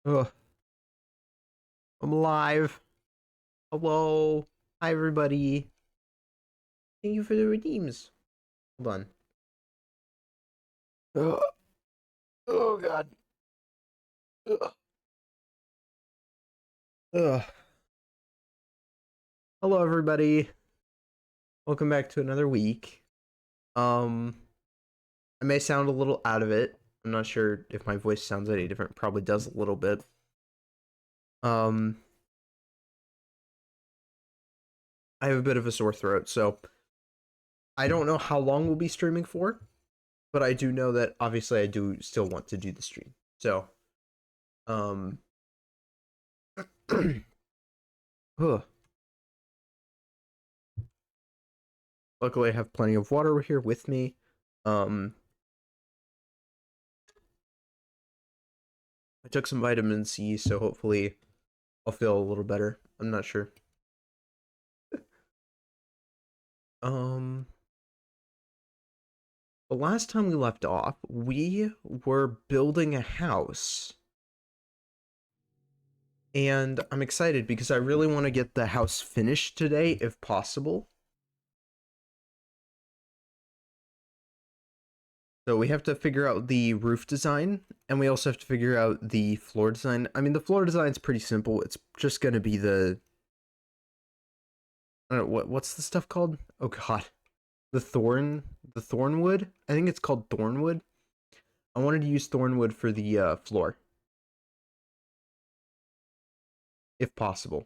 Ugh, I'm alive. Hello. Hi, everybody. Thank you for the redeems. Hold on. Ugh. Oh, God. Ugh. Ugh. Hello, everybody. Welcome back to another week. Um, I may sound a little out of it. I'm not sure if my voice sounds any different. Probably does a little bit. Um, I have a bit of a sore throat, so I don't know how long we'll be streaming for, but I do know that obviously I do still want to do the stream. So, um, ugh. Luckily, I have plenty of water here with me. Um, I took some vitamin C, so hopefully I'll feel a little better. I'm not sure. Um, the last time we left off, we were building a house. And I'm excited because I really want to get the house finished today, if possible. So we have to figure out the roof design, and we also have to figure out the floor design. I mean, the floor design is pretty simple. It's just going to be I don't know, what's the stuff called? Oh God, the thornwood. I think it's called thornwood. I wanted to use thornwood for the floor, if possible.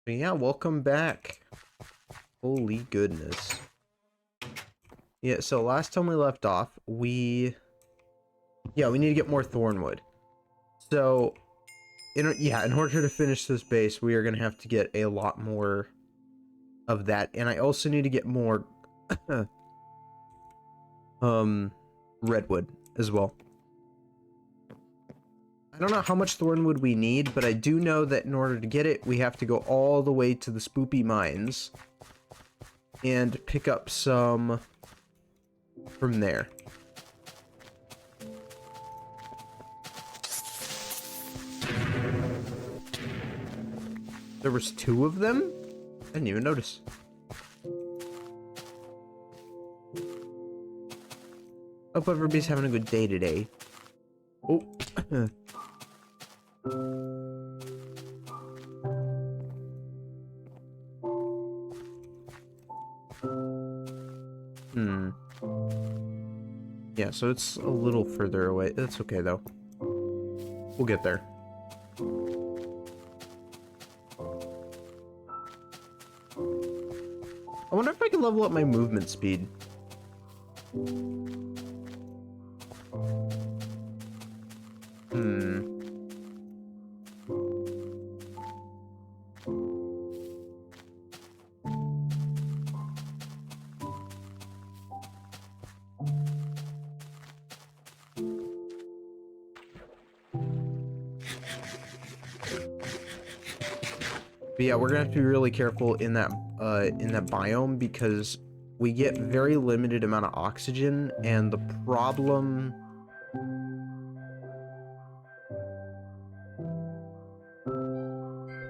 But yeah, welcome back. Holy goodness. Yeah, so last time we left off, we need to get more thornwood. So, in order to finish this base, we are gonna have to get a lot more of that, and I also need to get more redwood as well. I don't know how much thornwood we need, but I do know that in order to get it, we have to go all the way to the spoopy mines and pick up some from there. There was two of them? I didn't even notice. Hope everybody's having a good day today. Oh. Yeah, so it's a little further away. That's okay, though. We'll get there. I wonder if I can level up my movement speed. But yeah, we're gonna have to be really careful in that biome because we get very limited amount of oxygen, and the problem.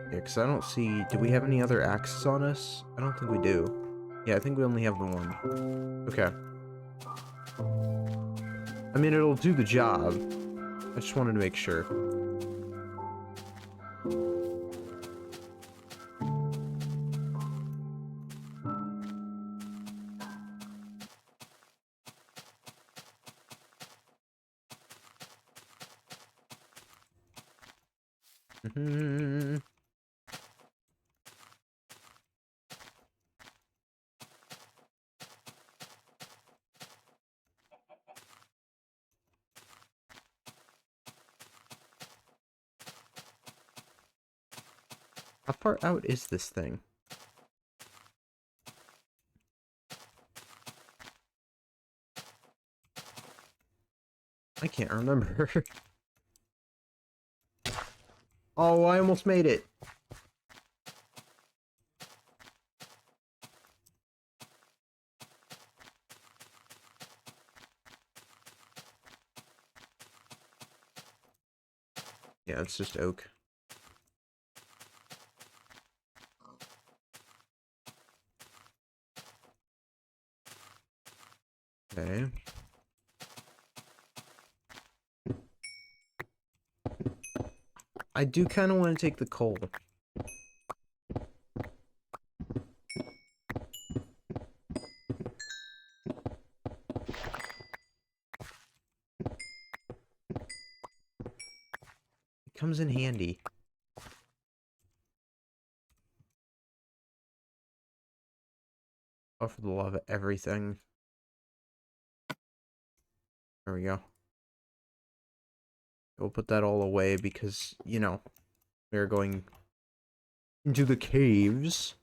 Yeah, because I don't see. Do we have any other axes on us? I don't think we do. Yeah, I think we only have the one. Okay. I mean, it'll do the job. I just wanted to make sure. How far out is this thing? I can't remember. Oh, I almost made it. Yeah, it's just oak. Okay. I do kind of want to take the coal. It comes in handy. Oh, for the love of everything. There we go. We'll put that all away because, you know, we're going into the caves.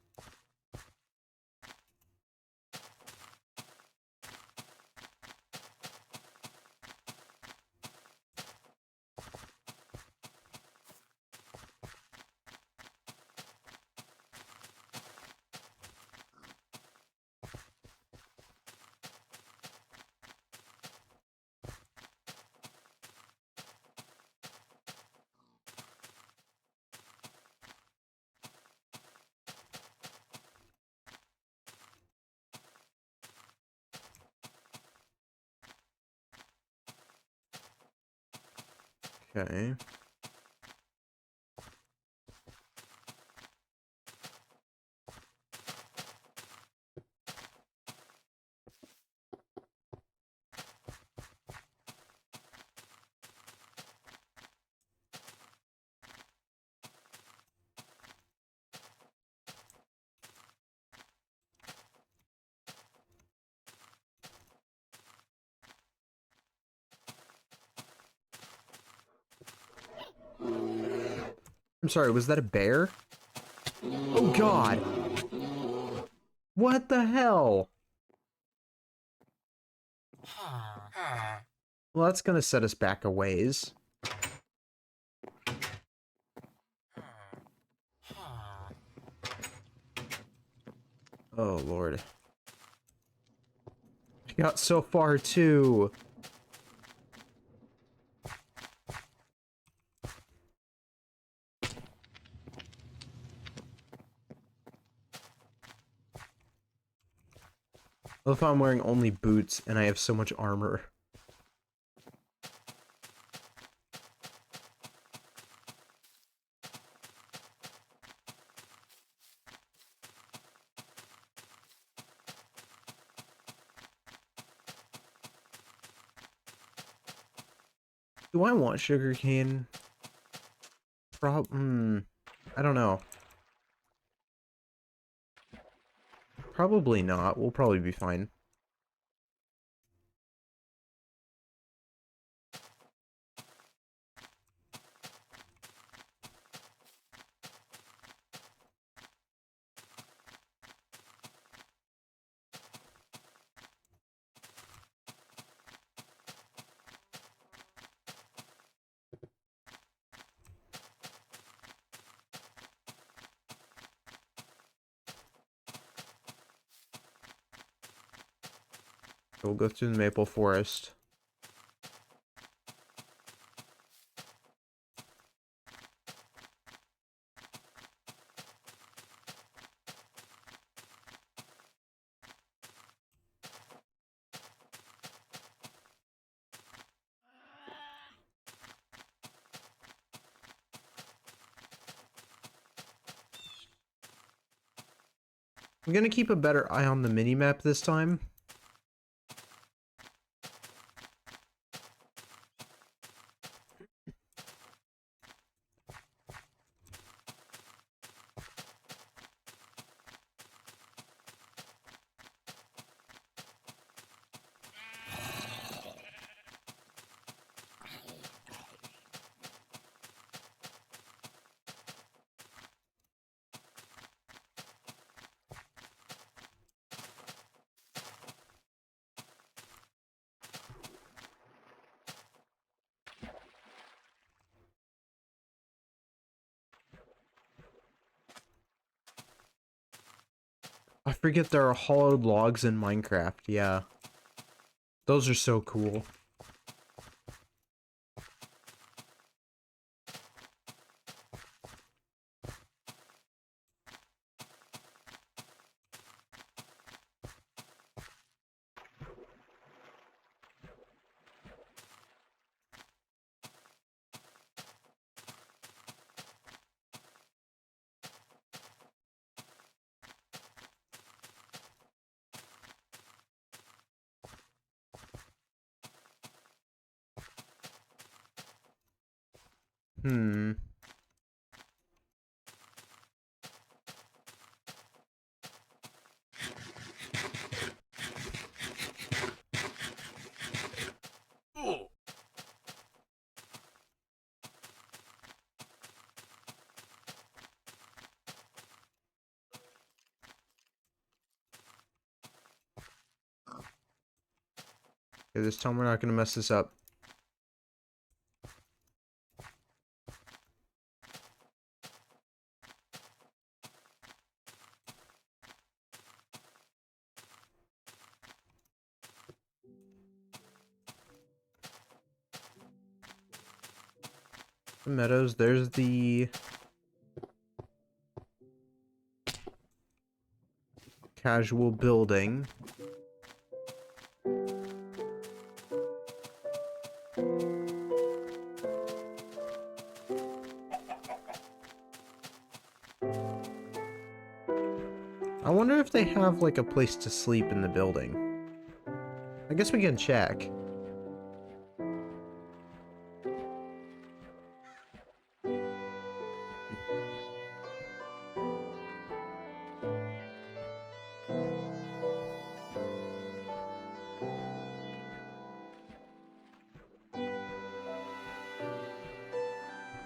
Okay. I'm sorry, was that a bear? Oh god! What the hell? Well, that's gonna set us back a ways. Oh lord. I got so far too. I love how I'm wearing only boots and I have so much armor. Do I want sugarcane? I don't know. Probably not. We'll probably be fine. We'll go through the maple forest. I'm gonna keep a better eye on the minimap this time. forget there are hollowed logs in Minecraft. Yeah. Those are so cool. Hmm. Okay, this time we're not gonna mess this up. The meadows, there's the casual building. I wonder if they have like a place to sleep in the building. I guess we can check.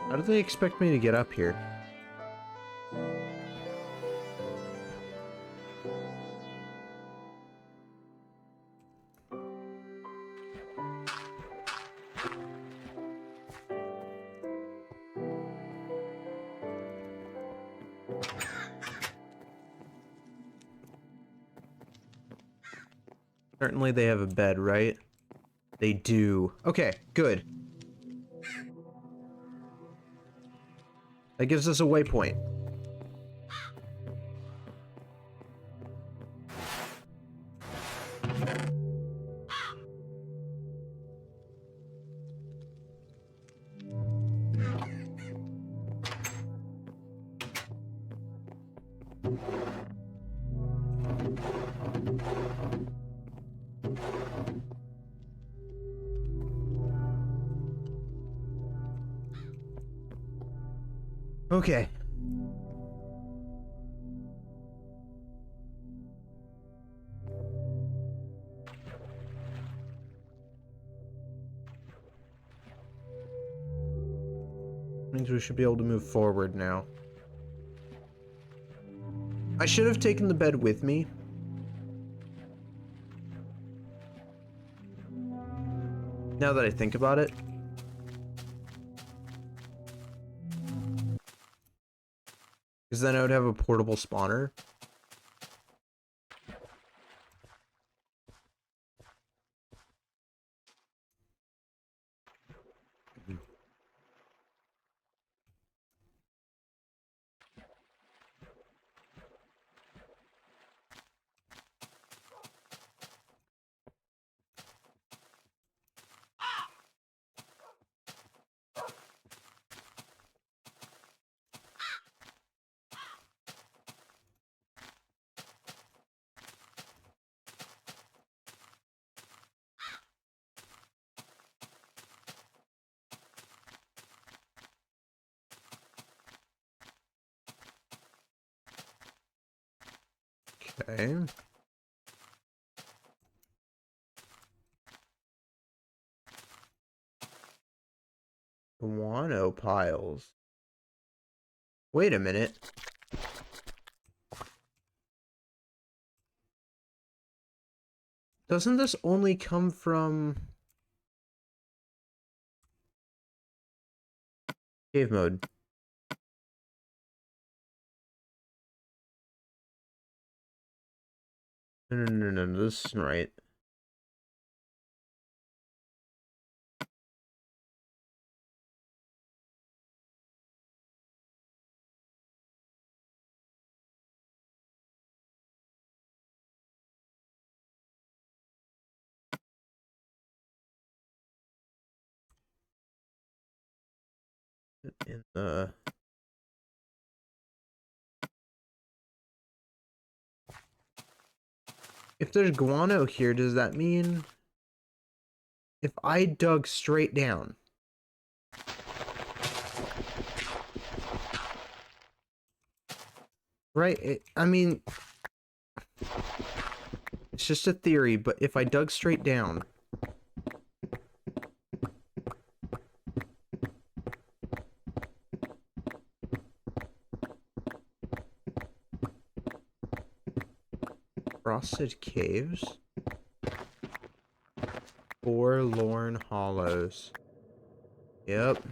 How do they expect me to get up here? Certainly they have a bed, right? They do. Okay, good. That gives us a waypoint. Okay. Means we should be able to move forward now. I should have taken the bed with me. Now that I think about it. Because then I would have a portable spawner. Okay. Guano piles. Wait a minute. Doesn't this only come from cave mode? No, this isn't right. In the... If there's guano here, does that mean if I dug straight down? Right? I mean, it's just a theory, but if I dug straight down... Frosted Caves? Forlorn Hollows. Yep.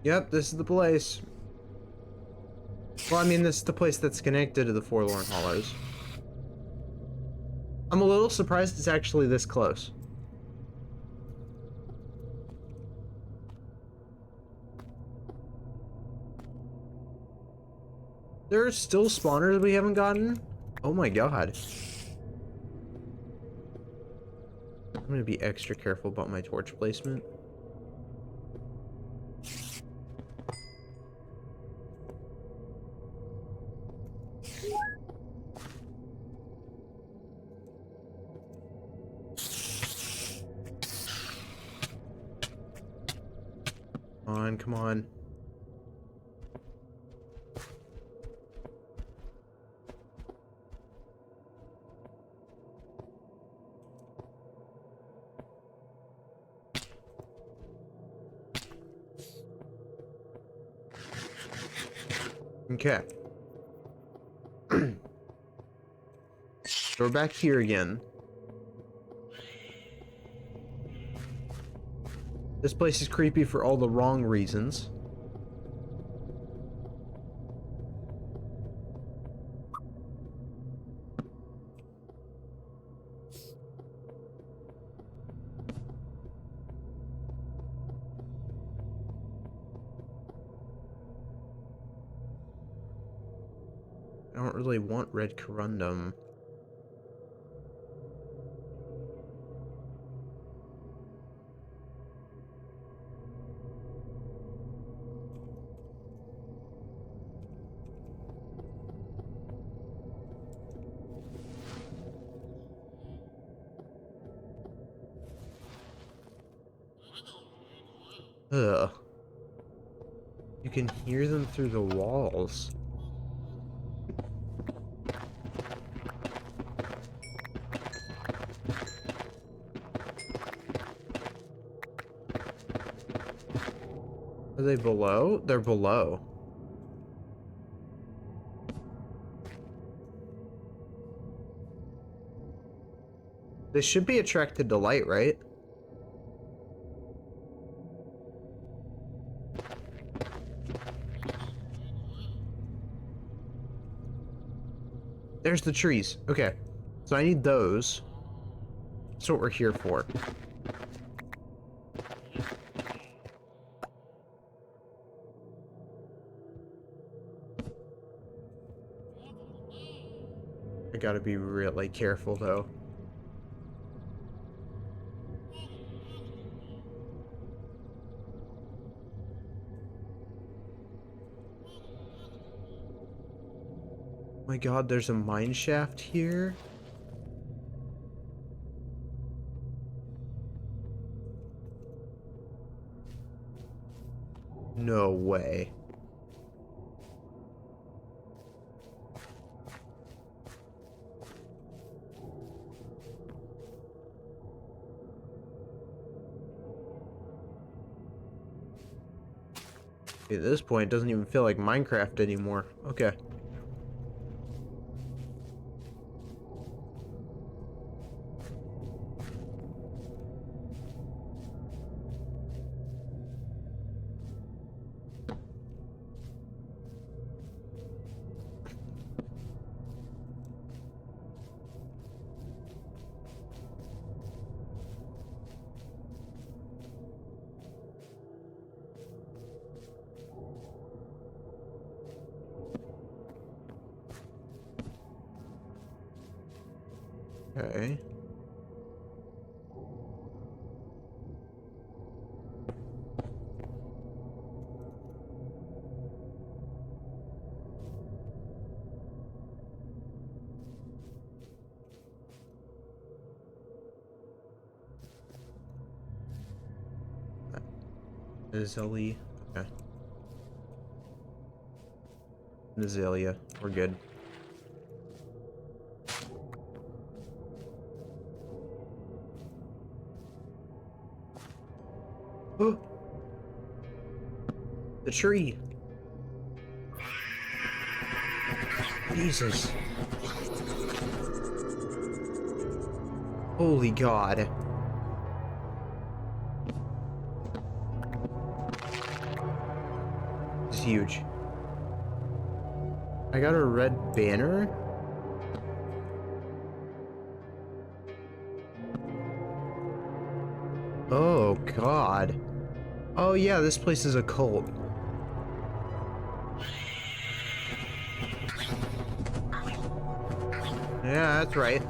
Yep, this is the place. Well, I mean, this is the place that's connected to the Forlorn Hollows. I'm a little surprised it's actually this close. There are still spawners we haven't gotten? Oh my god. I'm gonna be extra careful about my torch placement. Come on, come on. Okay. So we're back here again. This place is creepy for all the wrong reasons. I don't really want red corundum. Ugh. You can hear them through the walls. Are they below? They're below. They should be attracted to light, right? There's the trees. Okay. So I need those. That's what we're here for. I gotta be really careful, though. My god, there's a mine shaft here? No way. At this point, it doesn't even feel like Minecraft anymore. Okay. Okay. Azalea. Okay. Azalea. We're good. Oh! The tree! Jesus. Holy God. It's huge. I got a red banner? Oh, God. Oh, yeah, this place is a cult. Yeah, that's right.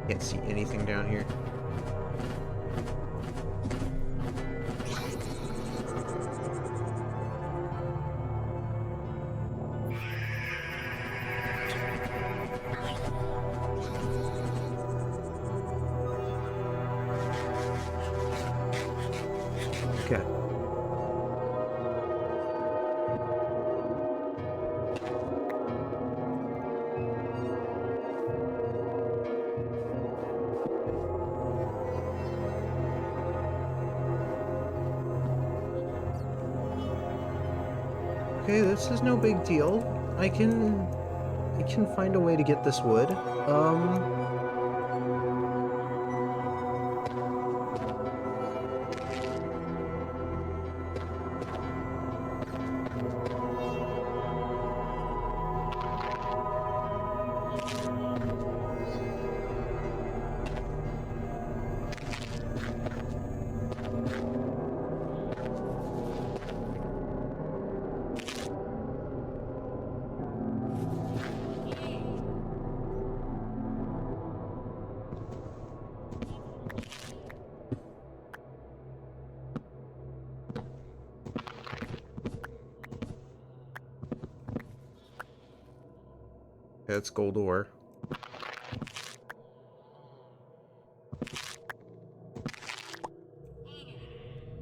Can't see anything down here. Okay. Okay, this is no big deal. I can find a way to get this wood. That's gold ore.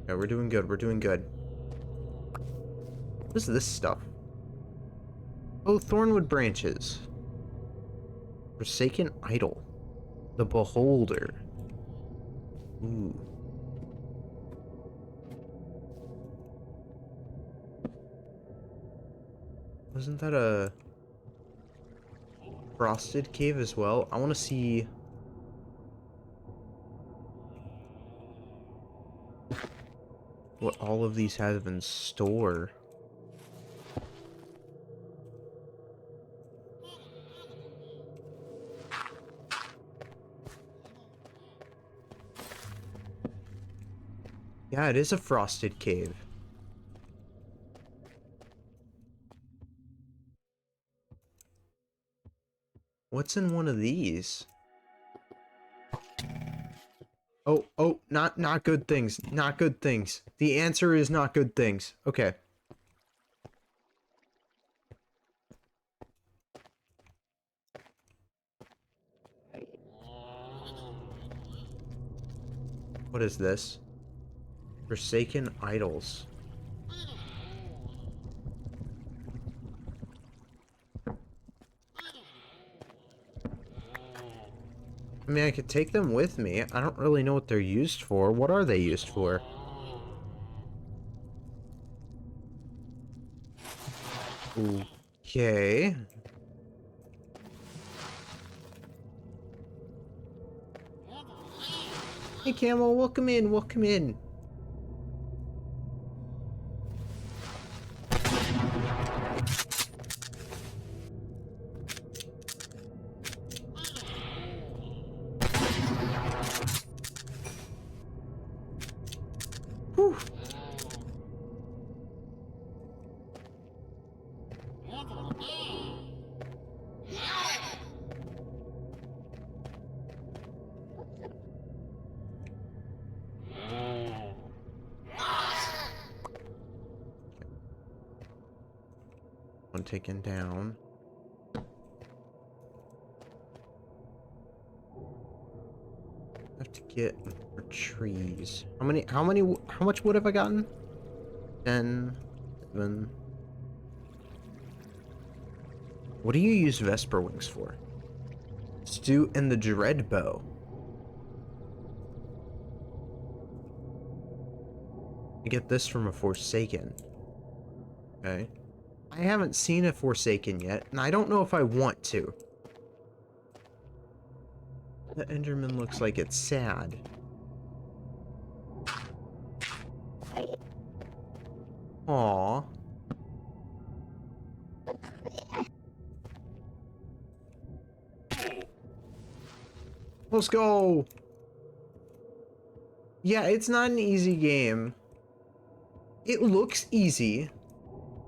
Yeah, we're doing good. We're doing good. What is this stuff? Oh, thornwood branches. Forsaken idol. The beholder. Ooh. Wasn't that a frosted cave as well? I want to see what all of these have in store. Yeah, it is a frosted cave. What's in one of these? Oh, oh, not good things. Not good things. The answer is not good things. Okay. What is this? Forsaken idols. I mean, I could take them with me. I don't really know what they're used for. What are they used for? Okay. Hey, Camel, welcome in, welcome in. Whew. One taken down. Have to get more trees. How much wood have I gotten? 10, 7. What do you use Vesper wings for? Stew and the Dread Bow. I get this from a Forsaken. Okay. I haven't seen a Forsaken yet, and I don't know if I want to. The Enderman looks like it's sad. Aww. Let's go! Yeah, it's not an easy game. It looks easy.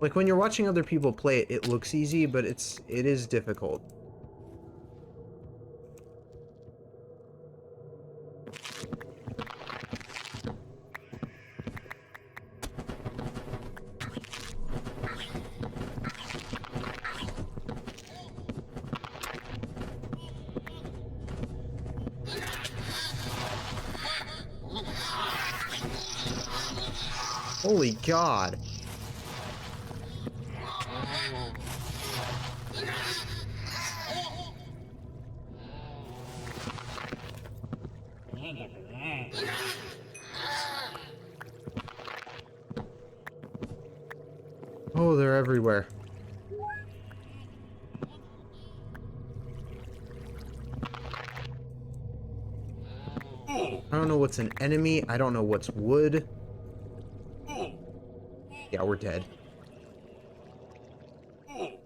Like, when you're watching other people play it, it looks easy, but it is difficult. Holy God. Oh, they're everywhere. I don't know what's an enemy. I don't know what's wood. Yeah, we're dead. It's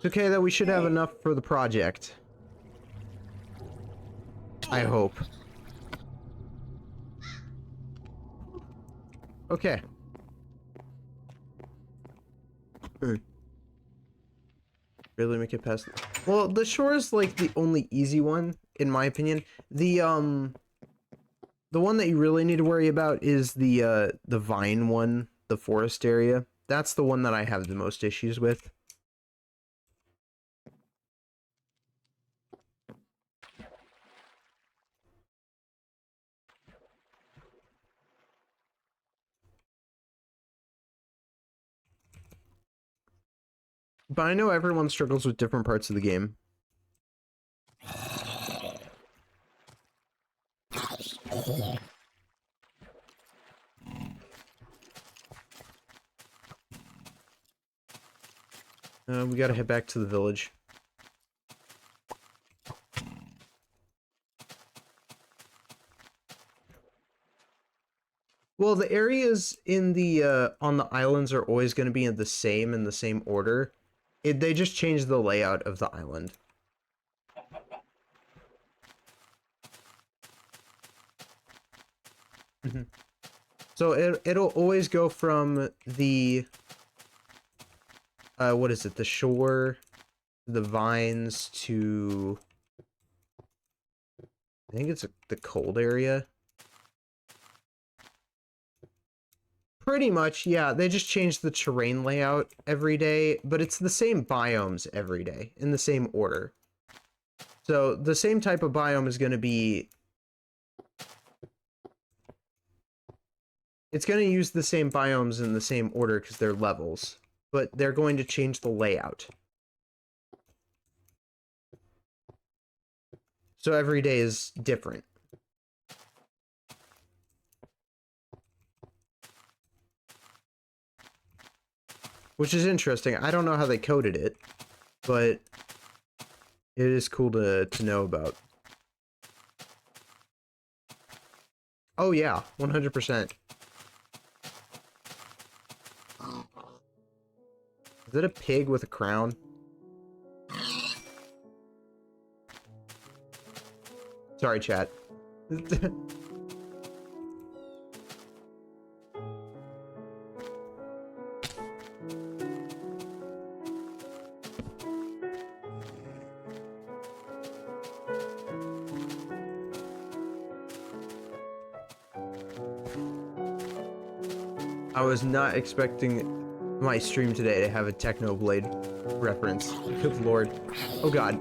okay that we should have enough for the project. I hope. Okay. Really make it past. Well, the shore is like the only easy one, in my opinion. The one that you really need to worry about is the vine one, the forest area. That's the one that I have the most issues with. But I know everyone struggles with different parts of the game. We gotta head back to the village. Well, the areas in the on the islands are always going to be in the same order. They just change the layout of the island. So it'll always go from the what is it? The shore, the vines to I think it's the cold area. Pretty much, yeah. They just change the terrain layout every day, but it's the same biomes every day in the same order. So the same type of biome is going to be... It's going to use the same biomes in the same order because they're levels, but they're going to change the layout. So every day is different. which is interesting. I don't know how they coded it, but it is cool to know about. Oh yeah, 100%. Is that a pig with a crown? Sorry, chat. I was not expecting my stream today to have a Technoblade reference. Good lord. Oh god.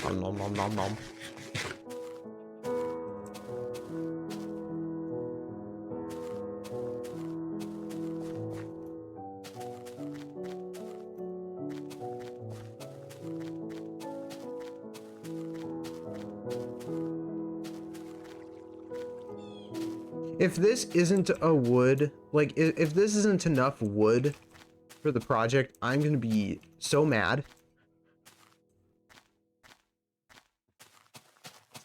Nom nom nom nom nom. If this isn't a wood, like, if this isn't enough wood for the project, I'm gonna be so mad.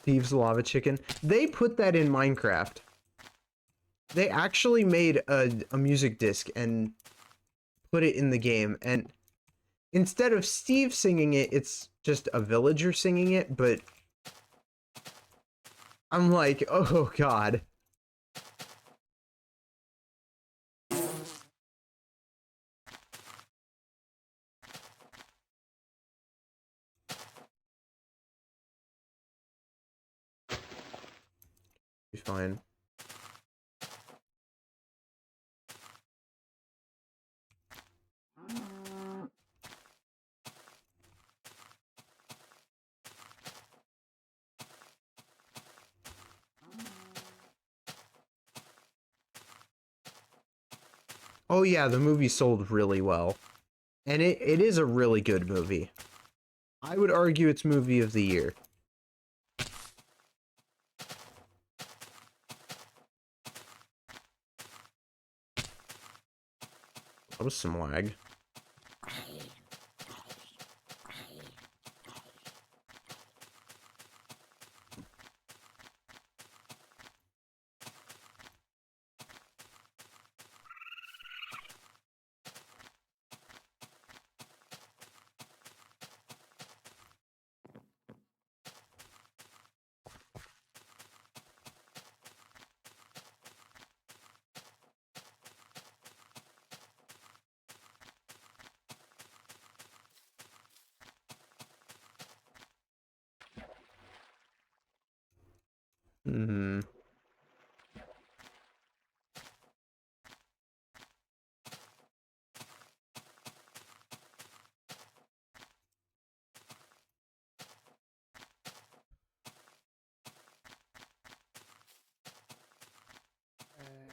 Steve's Lava Chicken. They put that in Minecraft. They actually made a music disc and put it in the game, and instead of Steve singing it, it's just a villager singing it, but I'm like, oh god. Be fine. Oh yeah, the movie sold really well. And it is a really good movie. I would argue it's movie of the year. That was some lag. Hmm.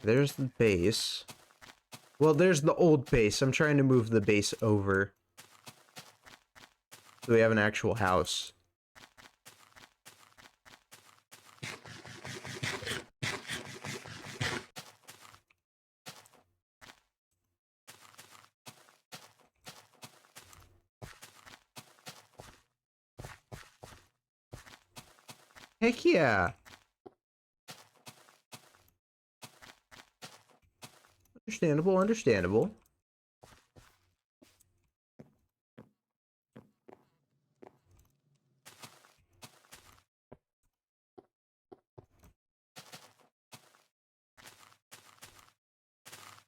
There's the base. Well, there's the old base. I'm trying to move the base over. So we have an actual house. Heck yeah! Understandable, understandable.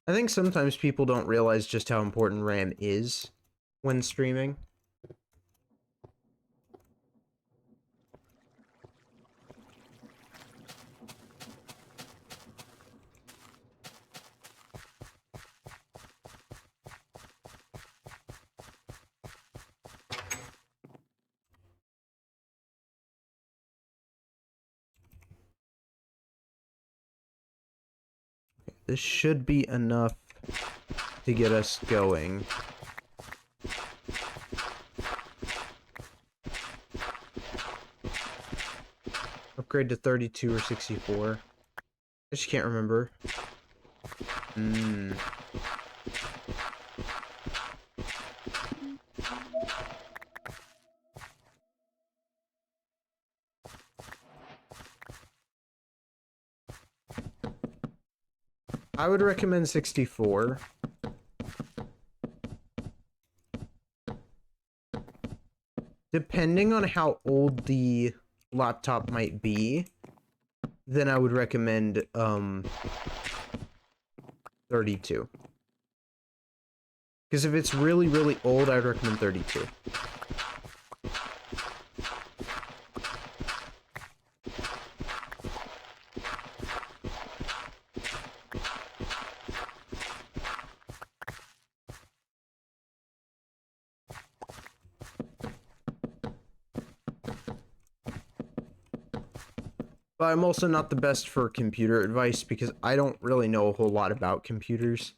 I think sometimes people don't realize just how important RAM is when streaming. this should be enough to get us going. Upgrade to 32 or 64. I just can't remember. I would recommend 64. Depending on how old the laptop might be, then I would recommend 32. Because if it's really, really old, I'd recommend 32. But I'm also not the best for computer advice because I don't really know a whole lot about computers.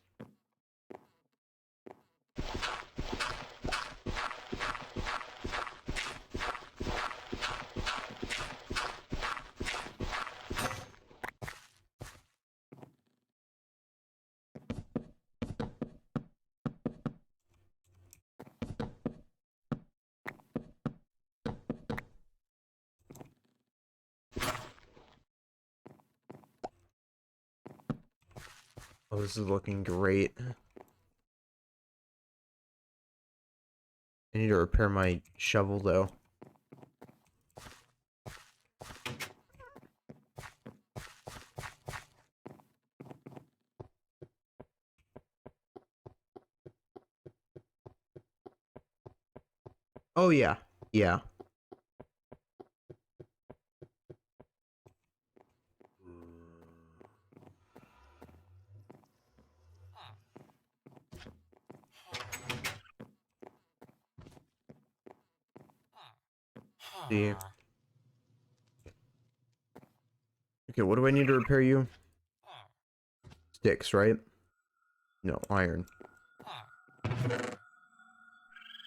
Oh, this is looking great. I need to repair my shovel, though. Oh, yeah. Yeah. See. Okay, what do I need to repair you? Sticks, right? No, iron.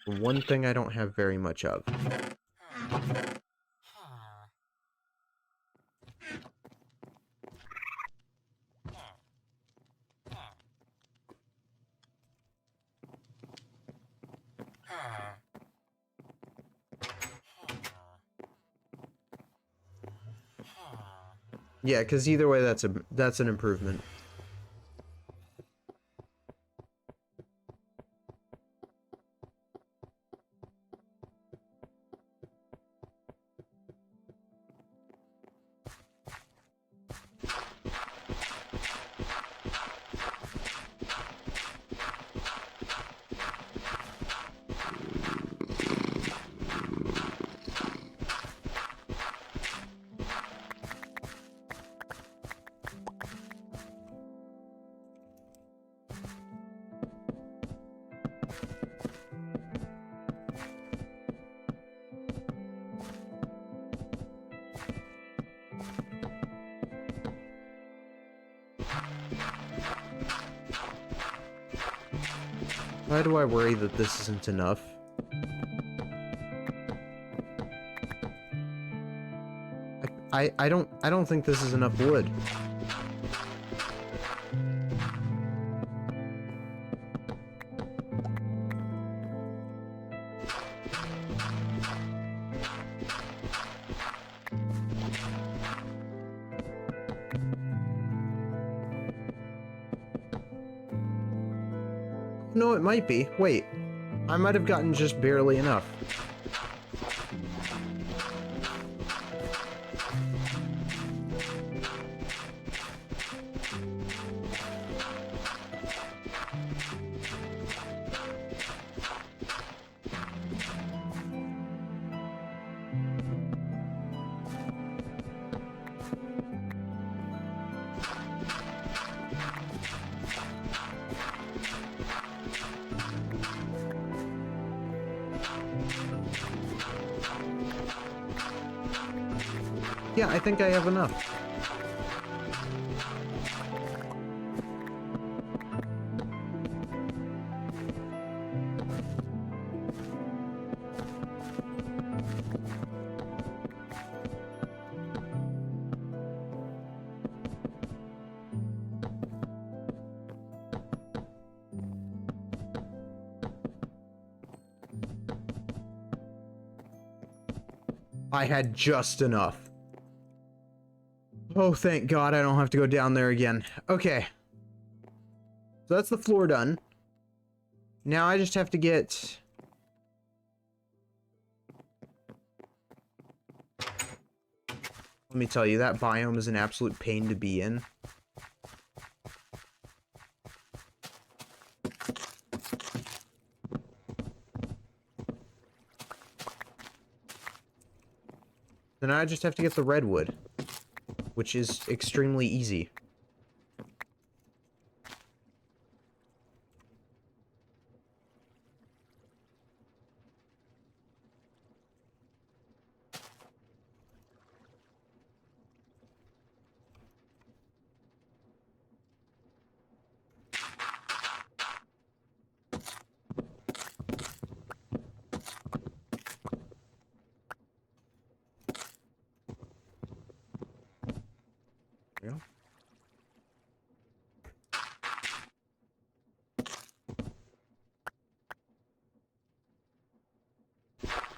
One thing I don't have very much of. Yeah, because either way, that's an improvement. Why do I worry that this isn't enough? I don't think this is enough wood. No, it might be. Wait. I might have gotten just barely enough. Yeah, I think I have enough. I had just enough. Oh, thank God I don't have to go down there again. Okay. So that's the floor done. Now I just have to get... Let me tell you, that biome is an absolute pain to be in. Then I just have to get the redwood, which is extremely easy. There we go.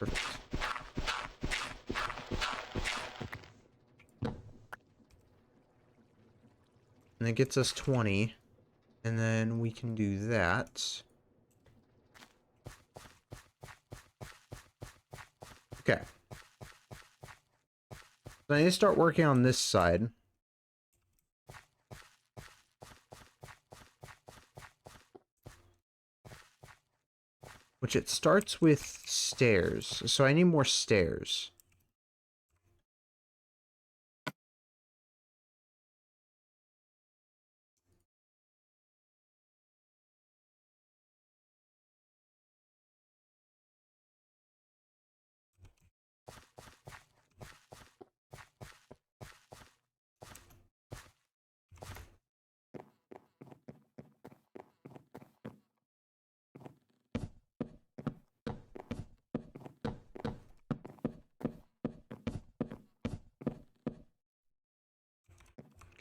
Perfect. And it gets us 20. And then we can do that. Okay. So I need to start working on this side. Which it starts with stairs. So I need more stairs.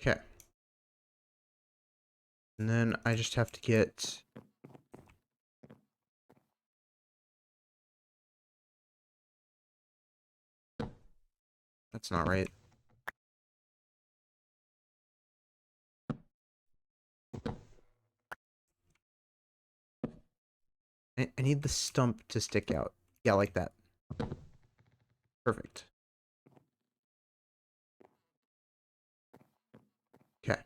Okay. And then I just have to get... That's not right. I need the stump to stick out. Yeah, like that. Perfect. Okay.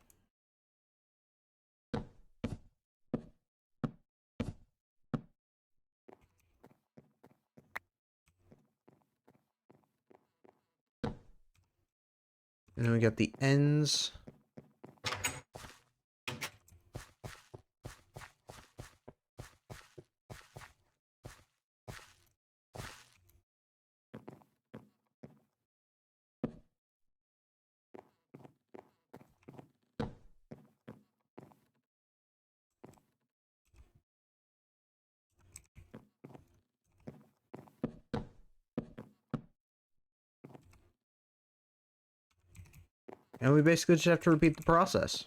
And then we got the ends. And we basically just have to repeat the process.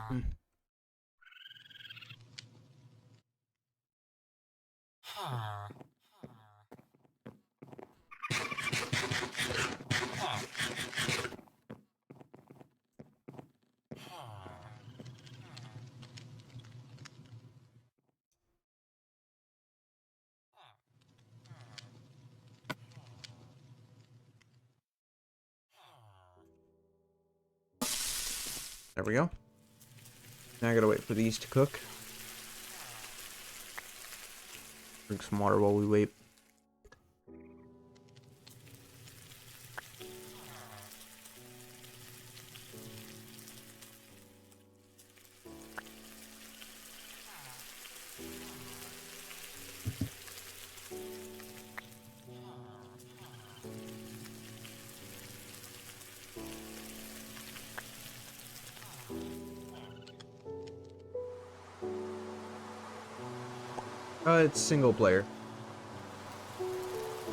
Hmm. There we go. Now I gotta wait for these to cook. Drink some water while we wait. It's single player.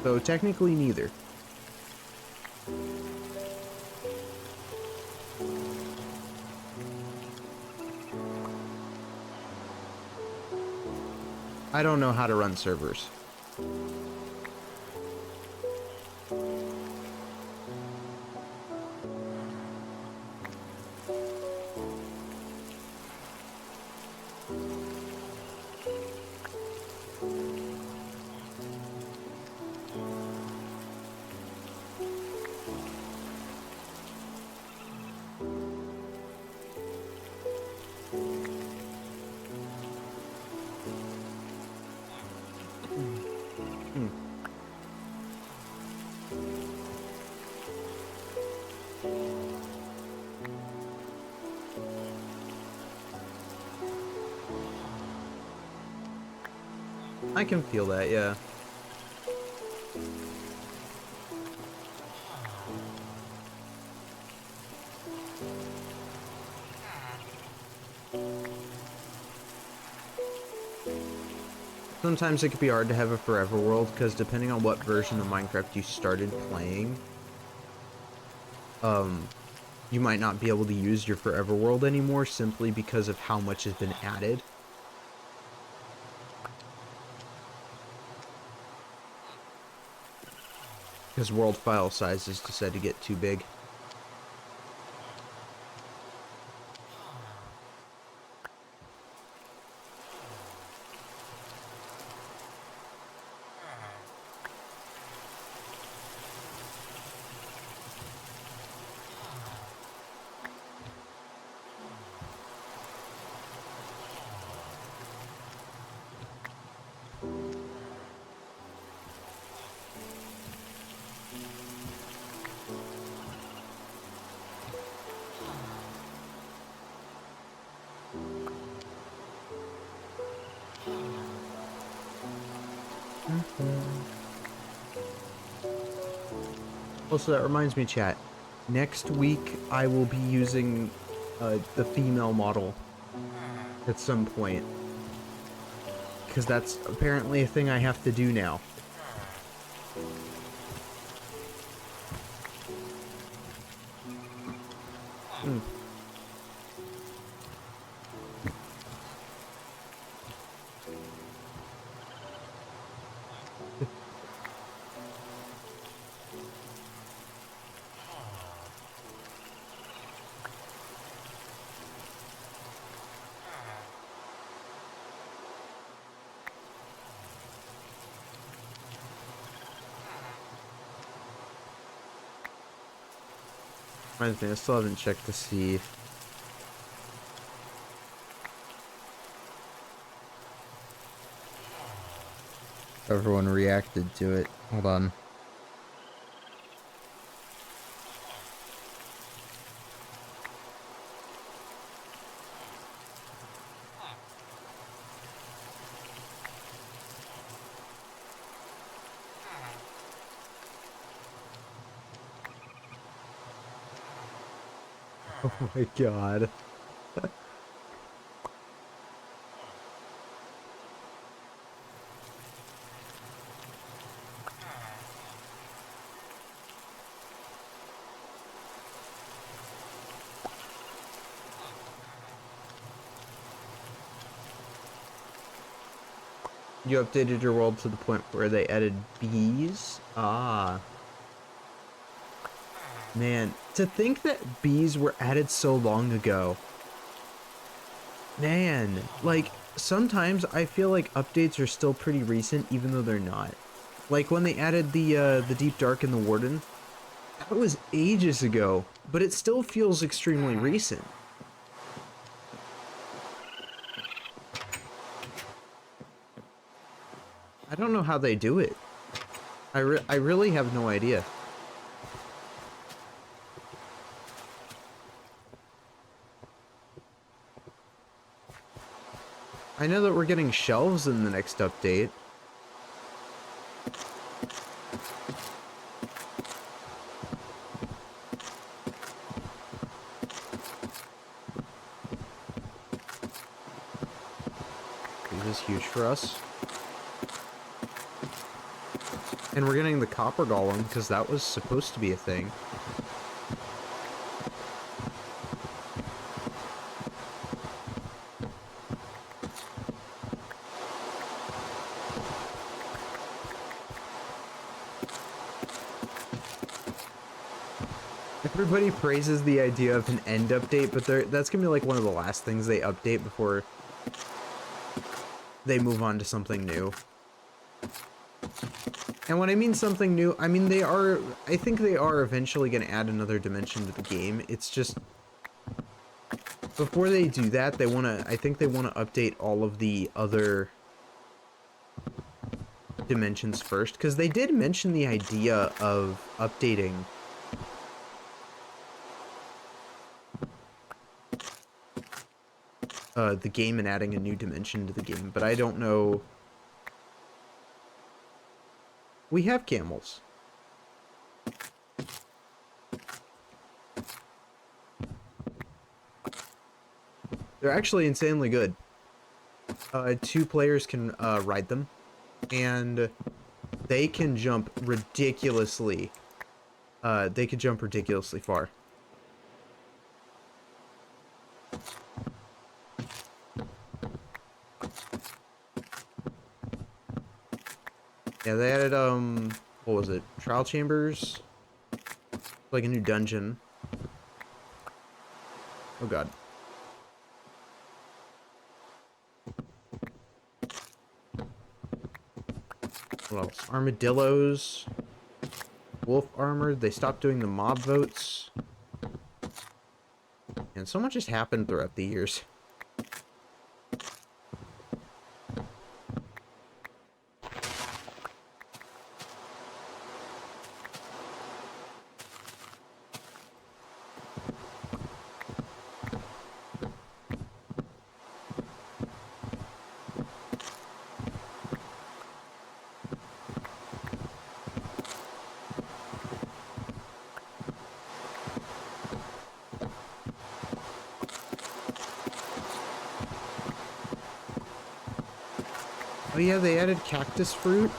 So technically neither. I don't know how to run servers. I can feel that, yeah. Sometimes it could be hard to have a forever world, because depending on what version of Minecraft you started playing, you might not be able to use your forever world anymore simply because of how much has been added. Because world file sizes decide to get too big. Also, that reminds me, chat. Next week, I will be using the female model at some point. Because that's apparently a thing I have to do now. Reminds me, I still haven't checked to see if everyone reacted to it. Hold on. Oh my god. You updated your world to the point where they added bees? Ah. Man, to think that bees were added so long ago. Man, like, sometimes I feel like updates are still pretty recent, even though they're not. Like, when they added the Deep Dark and the Warden, that was ages ago, but it still feels extremely recent. I don't know how they do it. I really have no idea. I know that we're getting shelves in the next update. This is huge for us. And we're getting the copper golem, because that was supposed to be a thing. Everybody praises the idea of an end update, but that's gonna be like one of the last things they update before they move on to something new. And when I mean something new, I mean I think they are eventually gonna add another dimension to the game. It's just, before they do that, I think they wanna update all of the other dimensions first, because they did mention the idea of updating the game and adding a new dimension to the game, but I don't know. We have camels. They're actually insanely good. 2 players can ride them, and they can jump ridiculously. They can jump ridiculously far. Yeah, they added, what was it? Trial chambers? Like a new dungeon. Oh god. What else? Armadillos. Wolf armor. They stopped doing the mob votes. And so much has happened throughout the years. Oh yeah, they added cactus fruit.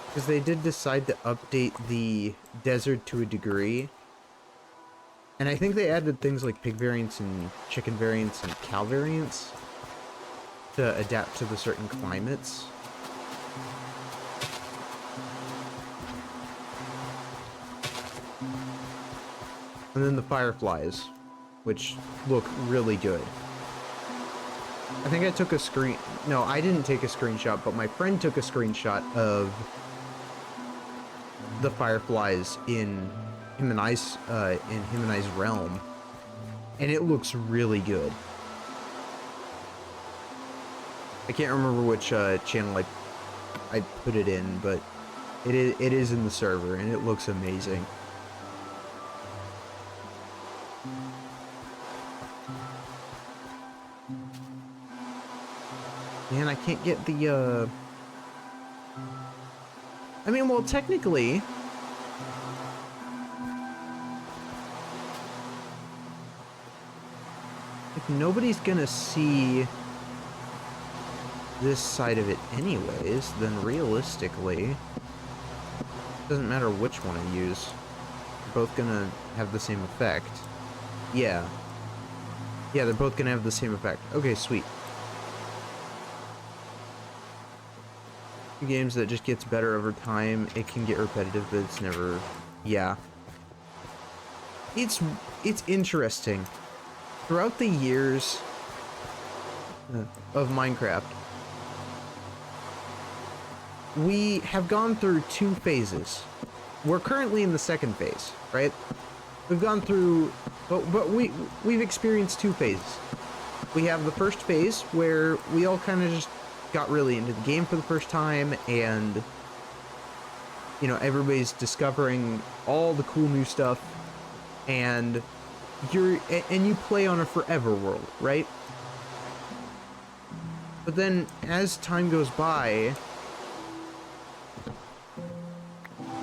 Because they did decide to update the desert to a degree. And I think they added things like pig variants and chicken variants and cow variants to adapt to the certain climates. And then the fireflies, which look really good. I think I took a screen... No, I didn't take a screenshot, but my friend took a screenshot of the fireflies in him and I's realm, and it looks really good. I can't remember which channel I put it in, but it is in the server, and it looks amazing. Man, I can't get the, I mean, well, technically... if nobody's gonna see this side of it anyways, then realistically... it doesn't matter which one I use. They're both gonna have the same effect. Yeah. Yeah, they're both gonna have the same effect. Okay, sweet. Games that just gets better over time. It can get repetitive, but it's never... yeah. It's interesting. Throughout the years of Minecraft, we have gone through 2 phases. We're currently in the 2nd phase, right? We've gone through... but we've experienced 2 phases. We have the first phase, where we all kind of just got really into the game for the first time, and you know, everybody's discovering all the cool new stuff, and you play on a forever world, right? But then as time goes by,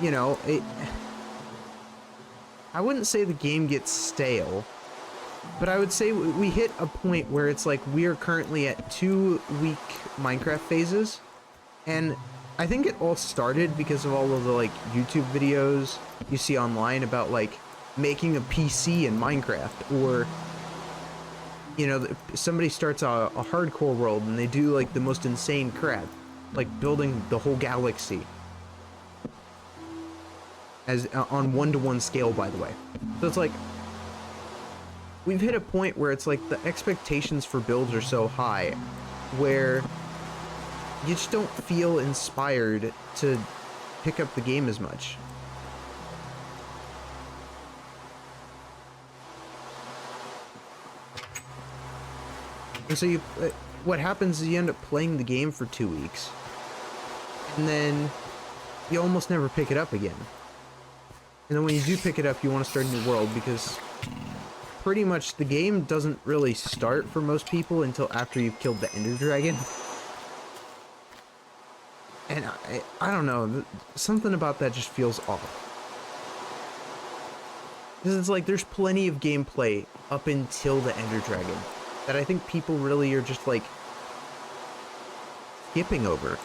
you know, I wouldn't say the game gets stale, but I would say we hit a point where it's like we are currently at 2 weak Minecraft phases, and I think it all started because of all of the like YouTube videos you see online about like making a PC in Minecraft, or you know, somebody starts a hardcore world and they do like the most insane crap, like building the whole galaxy as on 1-to-1 scale, by the way. So it's like we've hit a point where it's like the expectations for builds are so high where you just don't feel inspired to pick up the game as much. And so what happens is you end up playing the game for 2 weeks, and then you almost never pick it up again. And then when you do pick it up, you want to start a new world, because pretty much the game doesn't really start for most people until after you've killed the Ender Dragon. And I don't know, something about that just feels off. Because it's like there's plenty of gameplay up until the Ender Dragon that I think people really are just like skipping over.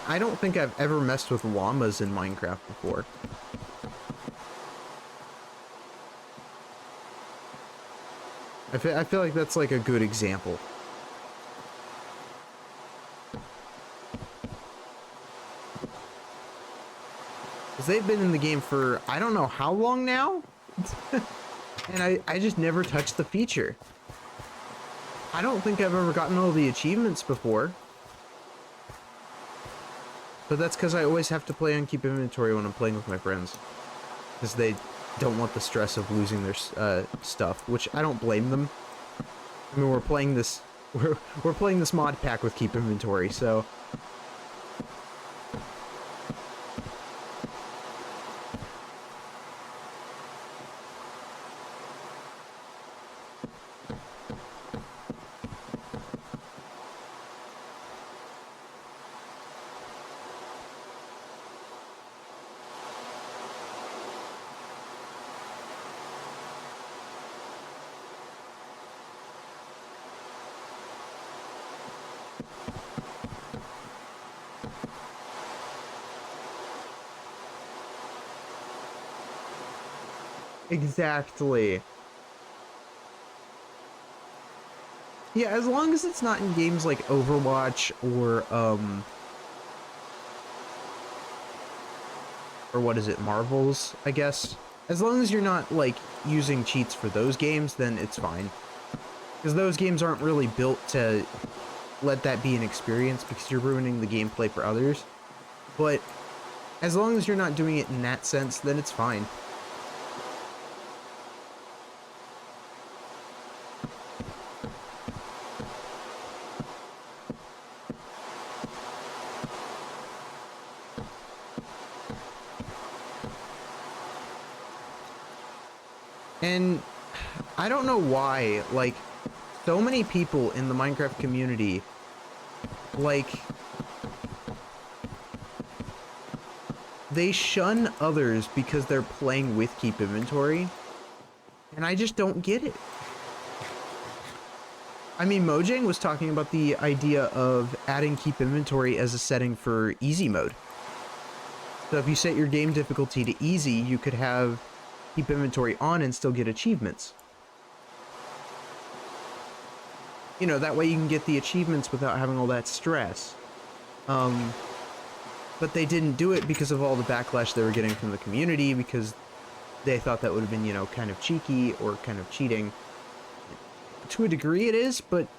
I don't think I've ever messed with llamas in Minecraft before. I feel like that's like a good example. Because they've been in the game for I don't know how long now? And I just never touched the feature. I don't think I've ever gotten all the achievements before. But that's because I always have to play on Keep Inventory when I'm playing with my friends. Because they don't want the stress of losing their stuff, which I don't blame them. I mean, we're playing this mod pack with Keep Inventory, so exactly. Yeah, as long as it's not in games like Overwatch or what is it, Marvels, I guess. As long as you're not like using cheats for those games, then it's fine. Because those games aren't really built to let that be an experience, because you're ruining the gameplay for others. But as long as you're not doing it in that sense, then it's fine. And I don't know why, like, so many people in the Minecraft community, like, they shun others because they're playing with Keep Inventory, and I just don't get it. I mean, Mojang was talking about the idea of adding Keep Inventory as a setting for easy mode. So if you set your game difficulty to easy, you could have Keep Inventory on and still get achievements. You know, that way you can get the achievements without having all that stress. But they didn't do it because of all the backlash they were getting from the community, because they thought that would have been, you know, kind of cheeky or kind of cheating. To a degree it is, but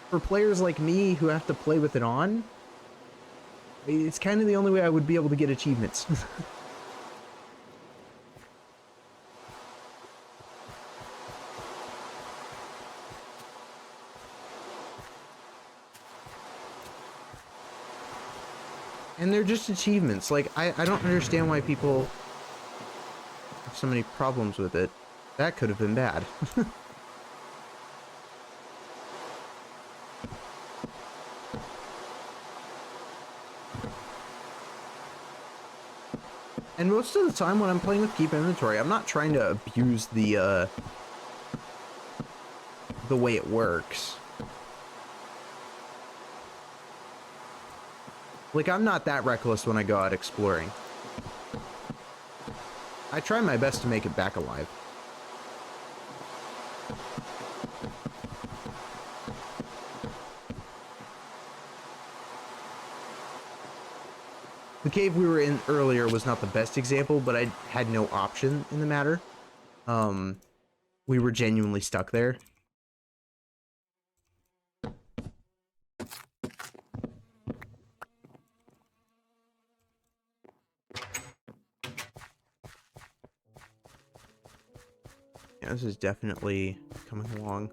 for players like me who have to play with it on, it's kind of the only way I would be able to get achievements. And they're just achievements. Like, I don't understand why people have so many problems with it. That could have been bad. And most of the time when I'm playing with Keep Inventory, I'm not trying to abuse the the way it works. Like, I'm not that reckless when I go out exploring. I try my best to make it back alive. The cave we were in earlier was not the best example, but I had no option in the matter. We were genuinely stuck there. Yeah, this is definitely coming along.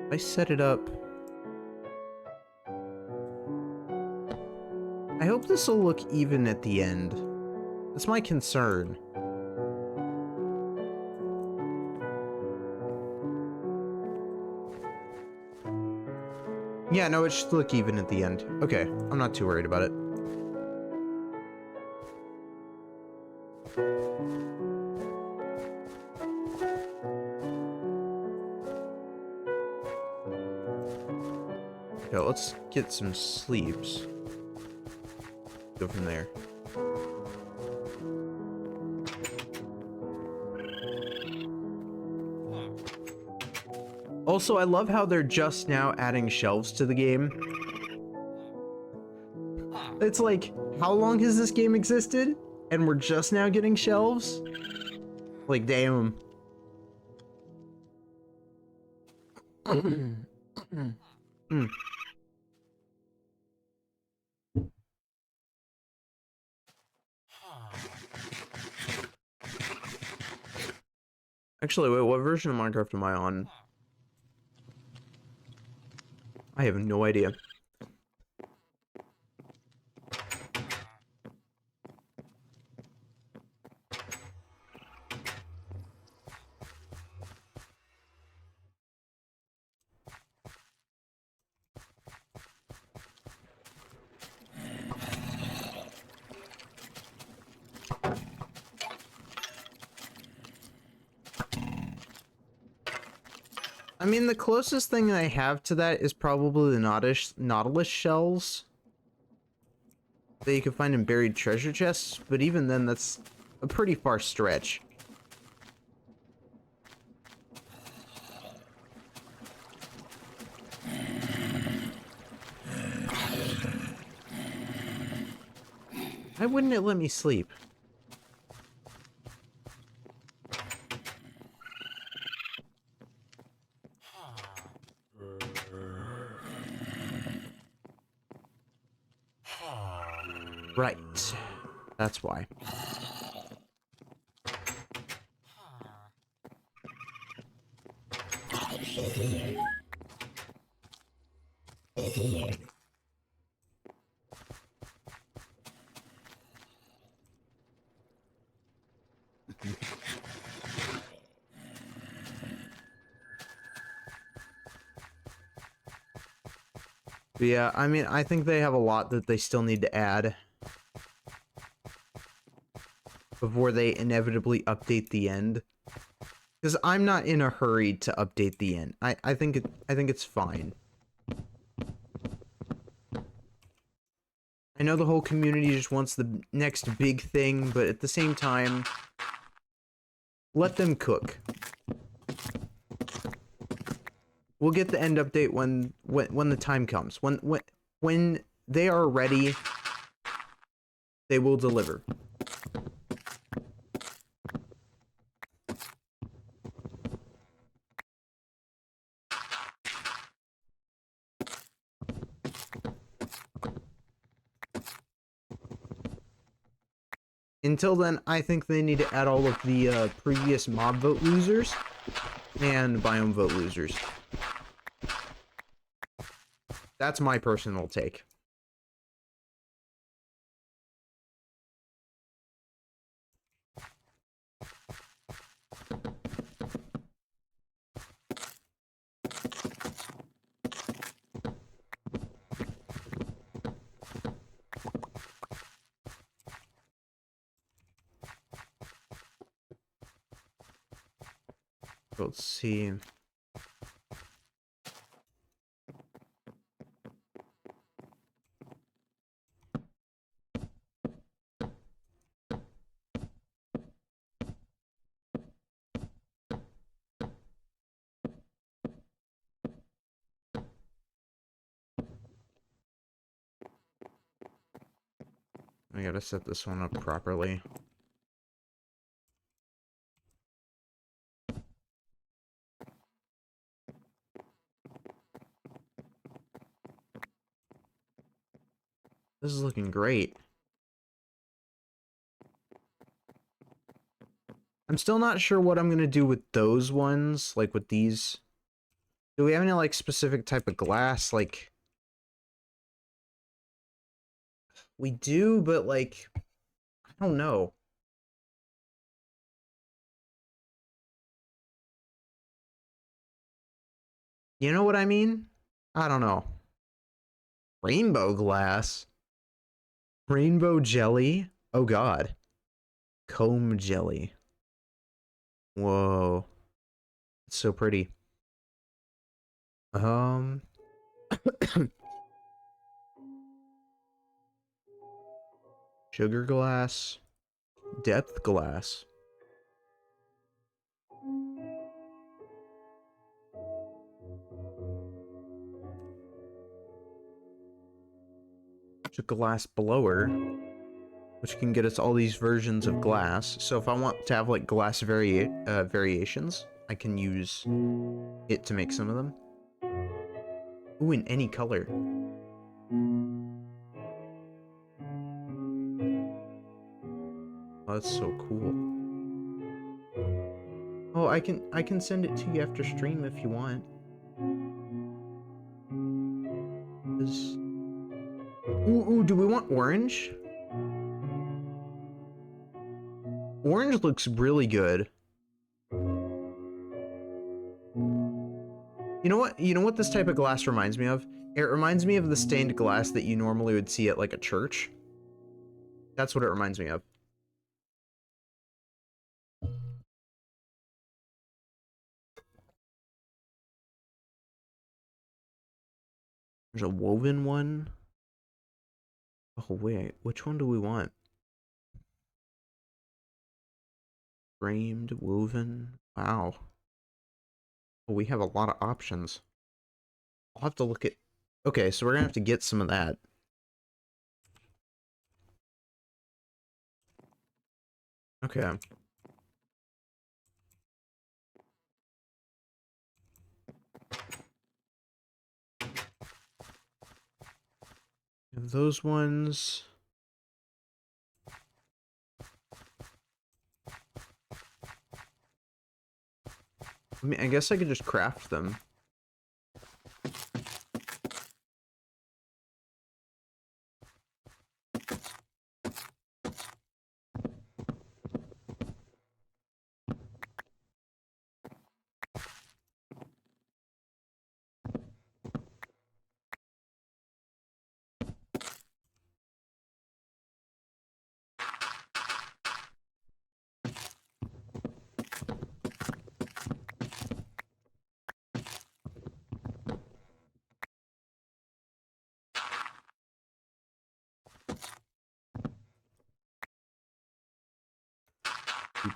I set it up. I hope this will look even at the end. That's my concern. Yeah, no, it should look even at the end. Okay, I'm not too worried about it. Okay, let's get some sleeps. Go from there. Also, I love how they're just now adding shelves to the game. It's like, how long has this game existed? And we're just now getting shelves? Like, damn. Actually, wait, what version of Minecraft am I on? I have no idea. I mean, the closest thing I have to that is probably the Nautilus shells that you can find in buried treasure chests, but even then, that's a pretty far stretch. Why wouldn't it let me sleep? Right. That's why. But yeah, I mean, I think they have a lot that they still need to add before they inevitably update the end. Because I'm not in a hurry to update the end. I think it's fine. I know the whole community just wants the next big thing, but at the same time, let them cook. We'll get the end update when the time comes. When they are ready, they will deliver. Until then, I think they need to add all of the previous mob vote losers and biome vote losers. That's my personal take. Let's see. I gotta set this one up properly. This is looking great. I'm still not sure what I'm gonna do with those ones, like with these. Do we have any, like, specific type of glass? Like, we do, but, like, I don't know. You know what I mean? I don't know. Rainbow glass? Rainbow jelly? Oh god. Comb jelly. Whoa. It's so pretty. Um... Sugar glass. Depth glass. There's a glass blower, which can get us all these versions of glass. So if I want to have, like, glass variations, I can use it to make some of them. Ooh, in any color. Oh, that's so cool. Oh, I can send it to you after stream if you want. Ooh, do we want orange? Orange looks really good. You know what? You know what this type of glass reminds me of? It reminds me of the stained glass that you normally would see at, like, a church. That's what it reminds me of. There's a woven one. Oh, wait. Which one do we want? Framed, woven. Wow. Well, we have a lot of options. I'll have to look at... Okay, so we're gonna have to get some of that. Okay. Those ones... I mean, I guess I could just craft them.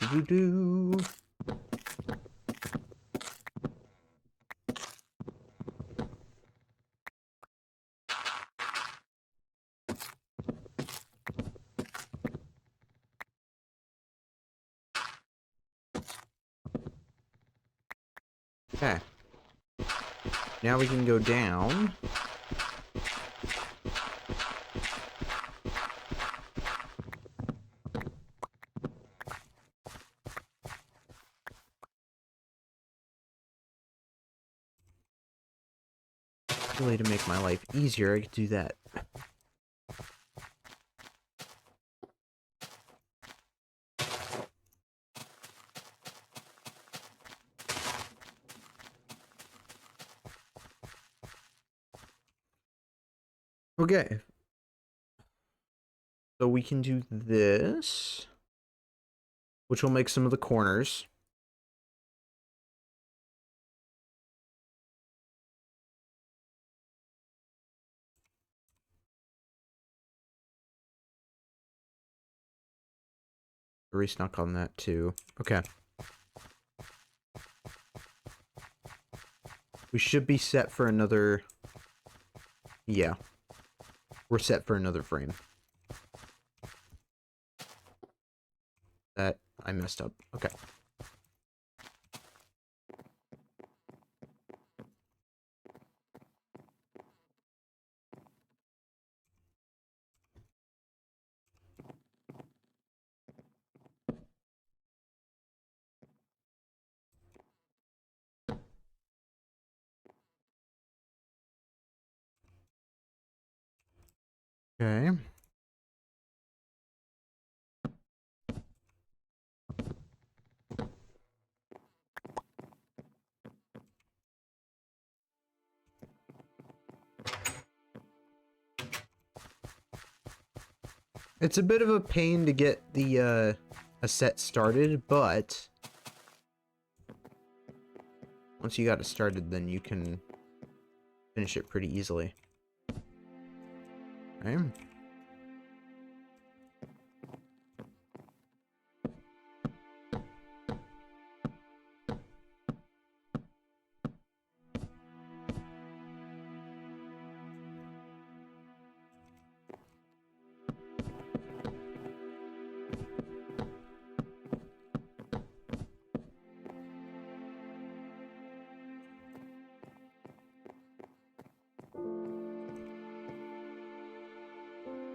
Do-do-do-do. Okay. Now we can go down. Really, to make my life easier, I could do that. Okay. So we can do this, which will make some of the corners. Resnuck on that too. Okay. We should be set for another... Yeah. We're set for another frame. That I messed up. Okay. Okay. It's a bit of a pain to get the, a set started, but... once you got it started, then you can finish it pretty easily. Okay.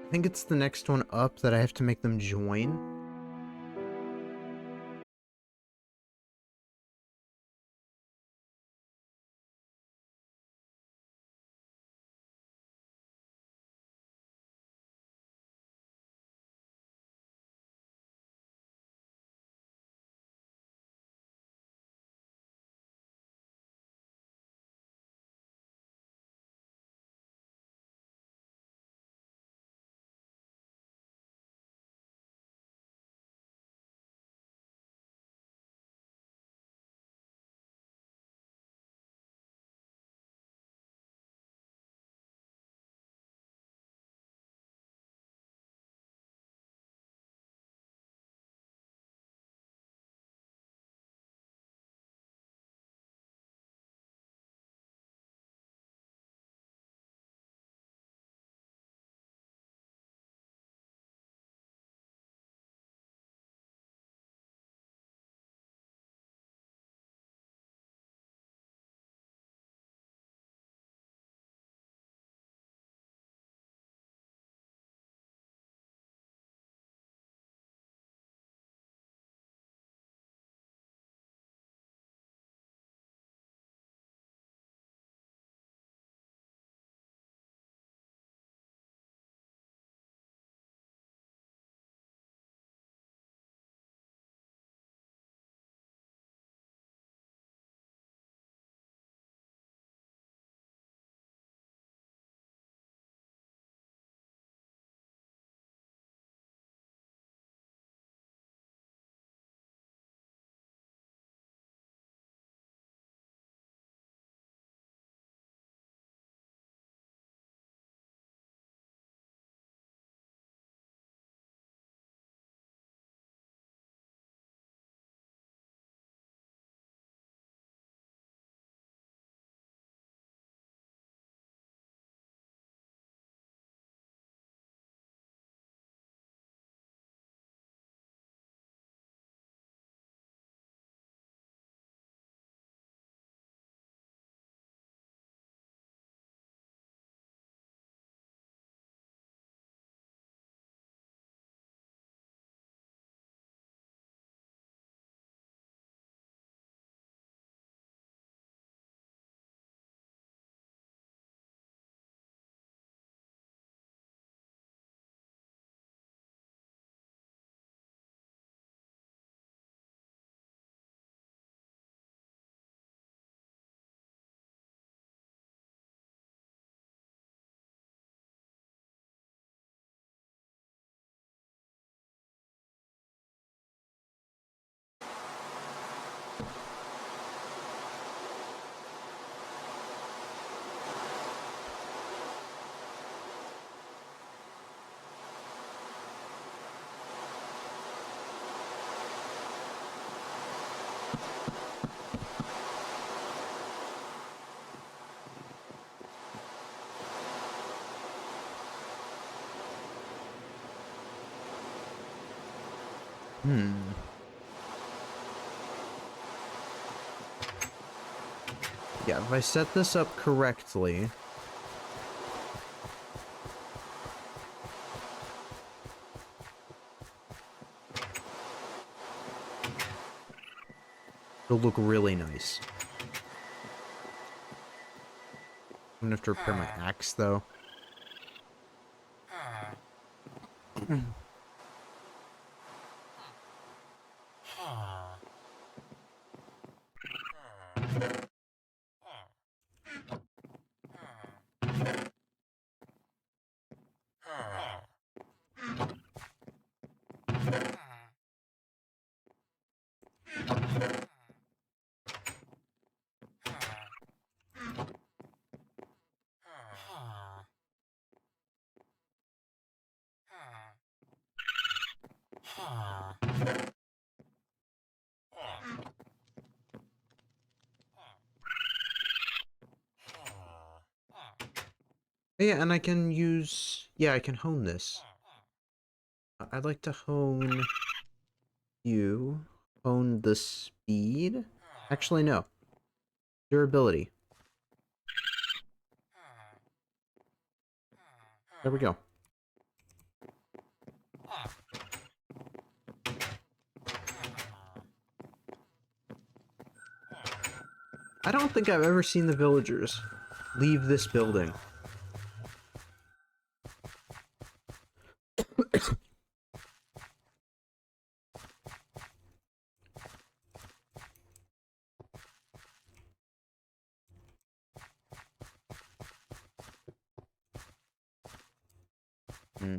I think it's the next one up that I have to make them join. Hmm. Yeah, if I set this up correctly... it'll look really nice. I'm gonna have to repair my axe, though. Yeah, and I can use... yeah, I can hone this. I'd like to hone you. Hone the speed? Actually, no. Durability. There we go. I don't think I've ever seen the villagers leave this building. Hmm.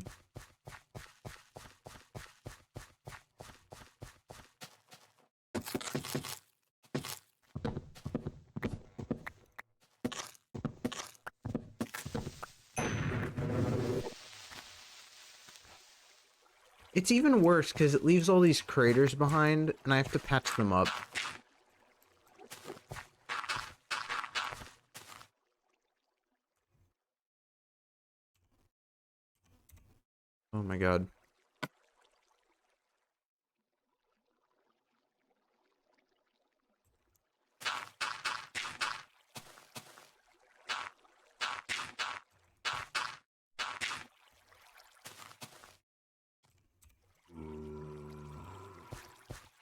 It's even worse because it leaves all these craters behind, and I have to patch them up. Oh my god.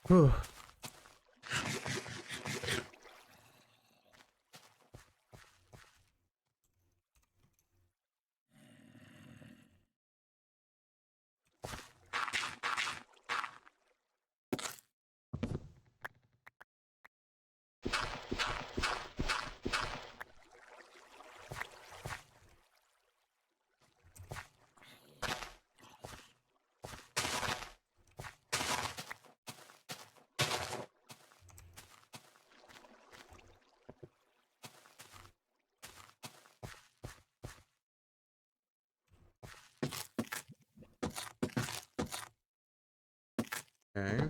Whew. Okay.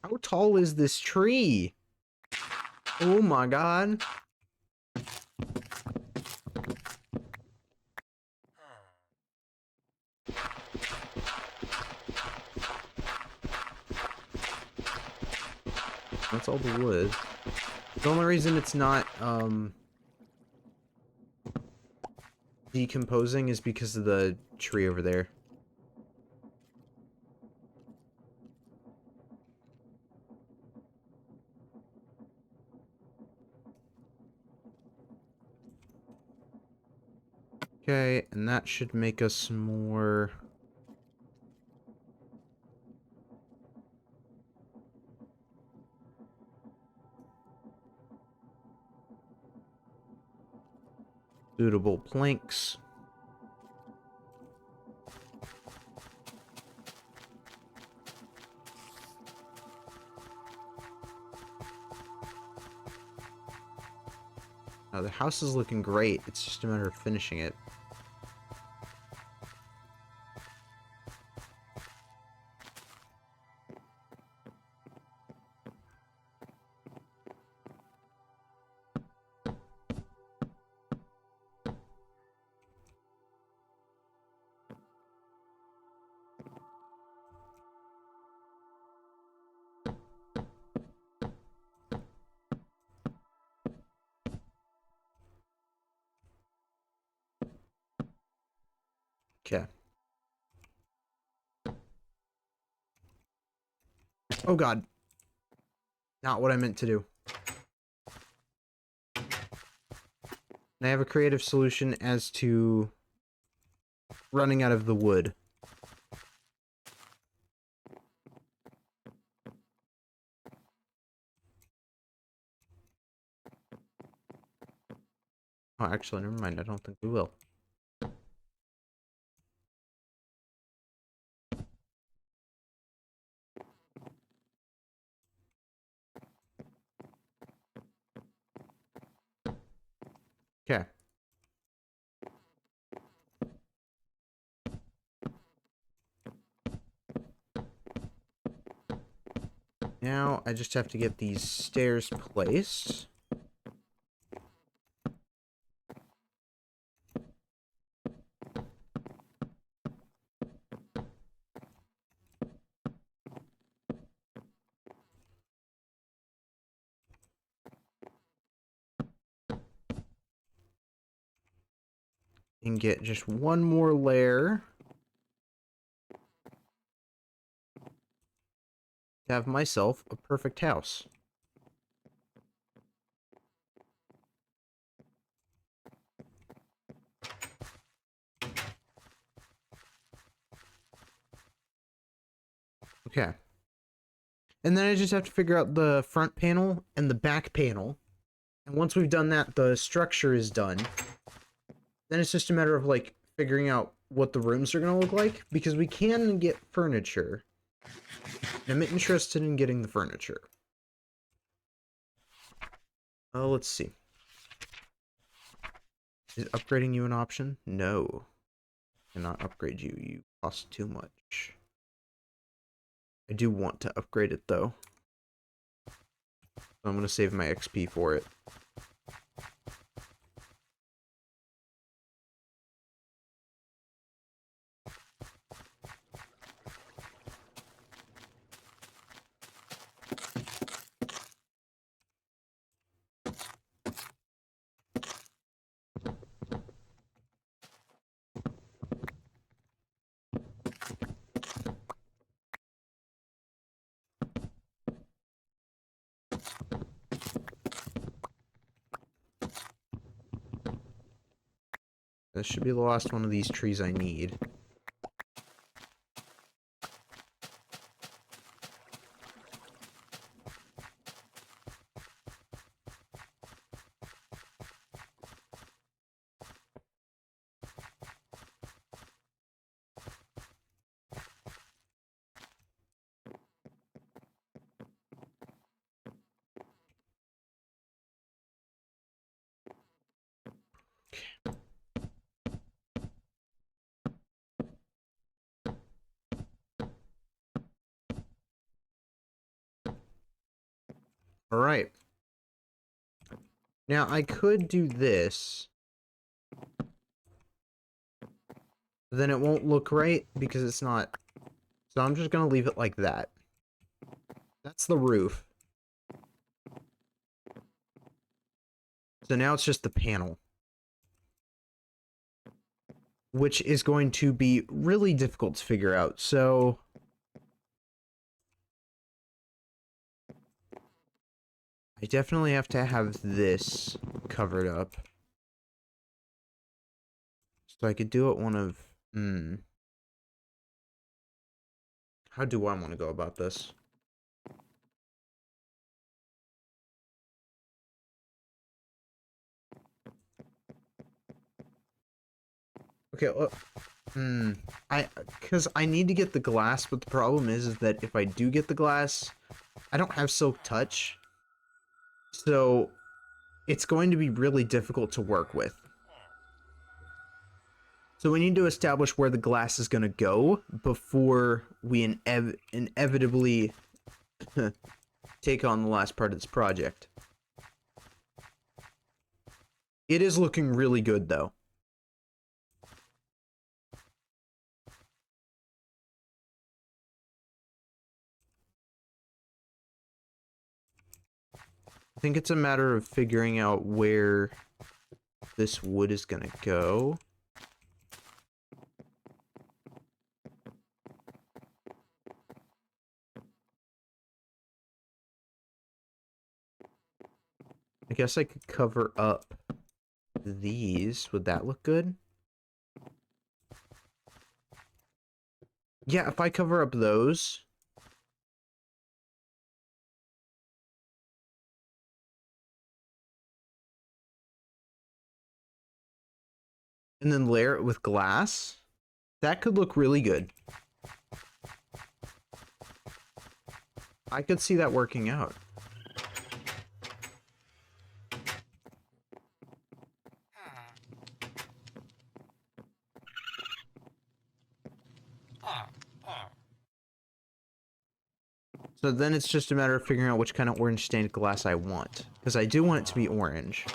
How tall is this tree? Oh my god. That's all the wood. The only reason it's not, decomposing is because of the tree over there. Okay, and that should make us more... Suitable planks. Now the house is looking great. It's just a matter of finishing it. Okay. Oh god. Not what I meant to do. And I have a creative solution as to running out of the wood. Oh, actually, never mind. I don't think we will. Okay. Now, I just have to get these stairs placed. And get just one more layer to have myself a perfect house. Okay. And then I just have to figure out the front panel and the back panel. And once we've done that, the structure is done. Then it's just a matter of, like, figuring out what the rooms are going to look like. Because we can get furniture. And I'm interested in getting the furniture. Let's see. Is upgrading you an option? No. I cannot upgrade you. You cost too much. I do want to upgrade it, though. So I'm going to save my XP for it. This should be the last one of these trees I need. Alright. Now, I could do this. Then it won't look right because it's not. So I'm just going to leave it like that. That's the roof. So now it's just the panel. Which is going to be really difficult to figure out. So I definitely have to have this covered up. So I could do it one of... How do I want to go about this? Okay, because I need to get the glass, but the problem is that if I do get the glass, I don't have silk touch, so it's going to be really difficult to work with. So we need to establish where the glass is going to go before we inevitably take on the last part of this project. It is looking really good, though. I think it's a matter of figuring out where this wood is going to go. I guess I could cover up these. Would that look good? Yeah, if I cover up those. And then layer it with glass. That could look really good. I could see that working out. So then it's just a matter of figuring out which kind of orange stained glass I want. Because I do want it to be orange.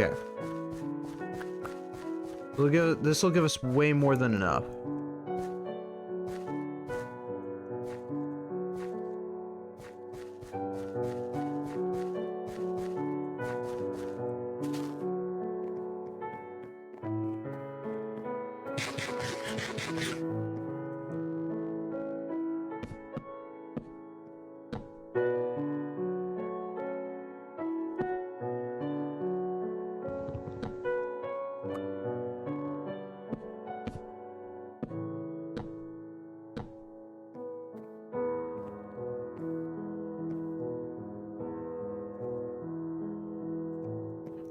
Okay. This will give us way more than enough.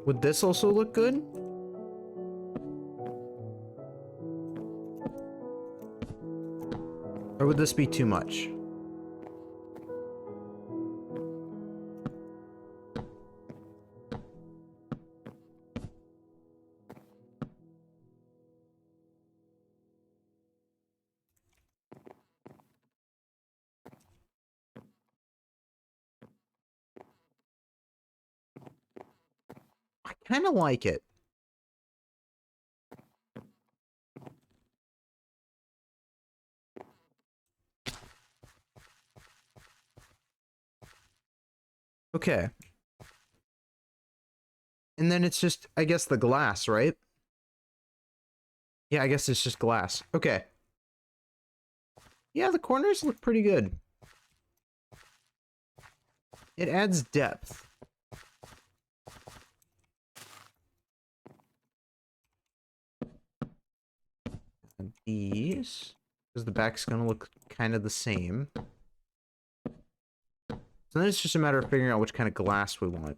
Would this also look good? Or would this be too much? I kind of like it. Okay. And then it's just, I guess, the glass, right? Yeah, I guess it's just glass. Okay. Yeah, the corners look pretty good. It adds depth. And these, because the back's gonna look kind of the same. So then it's just a matter of figuring out which kind of glass we want.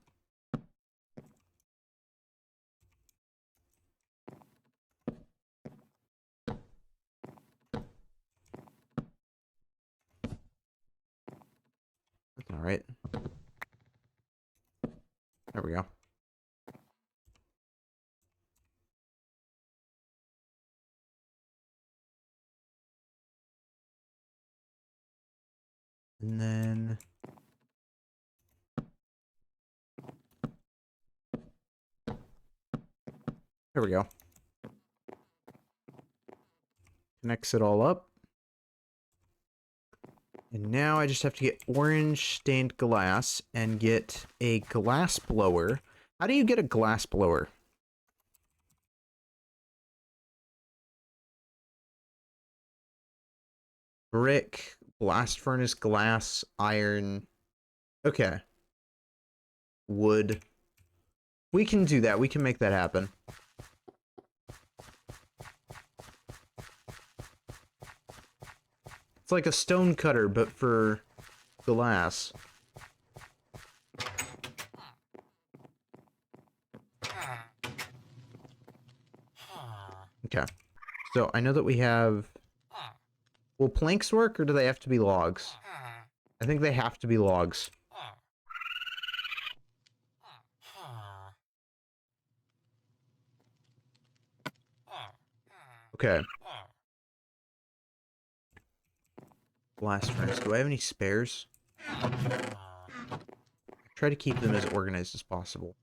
All right. There we go. And then there we go. connects it all up. And now I just have to get orange stained glass and get a glass blower. How do you get a glass blower? Brick, blast furnace, glass, iron. Okay. Wood. We can do that. We can make that happen. It's like a stone cutter, but for glass. Okay. So I know that we have... Will planks work, or do they have to be logs? I think they have to be logs. Okay. Blast furnace. Do I have any spares? Try to keep them as organized as possible.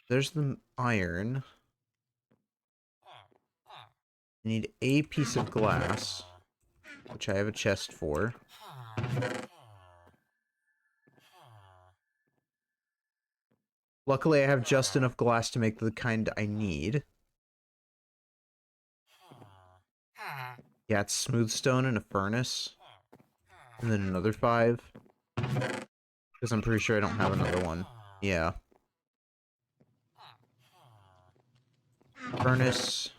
There's the iron. I need a piece of glass, which I have a chest for. Luckily, I have just enough glass to make the kind I need. Yeah, it's smooth stone and a furnace. And then another 5. Because I'm pretty sure I don't have another one. Yeah. Furnace.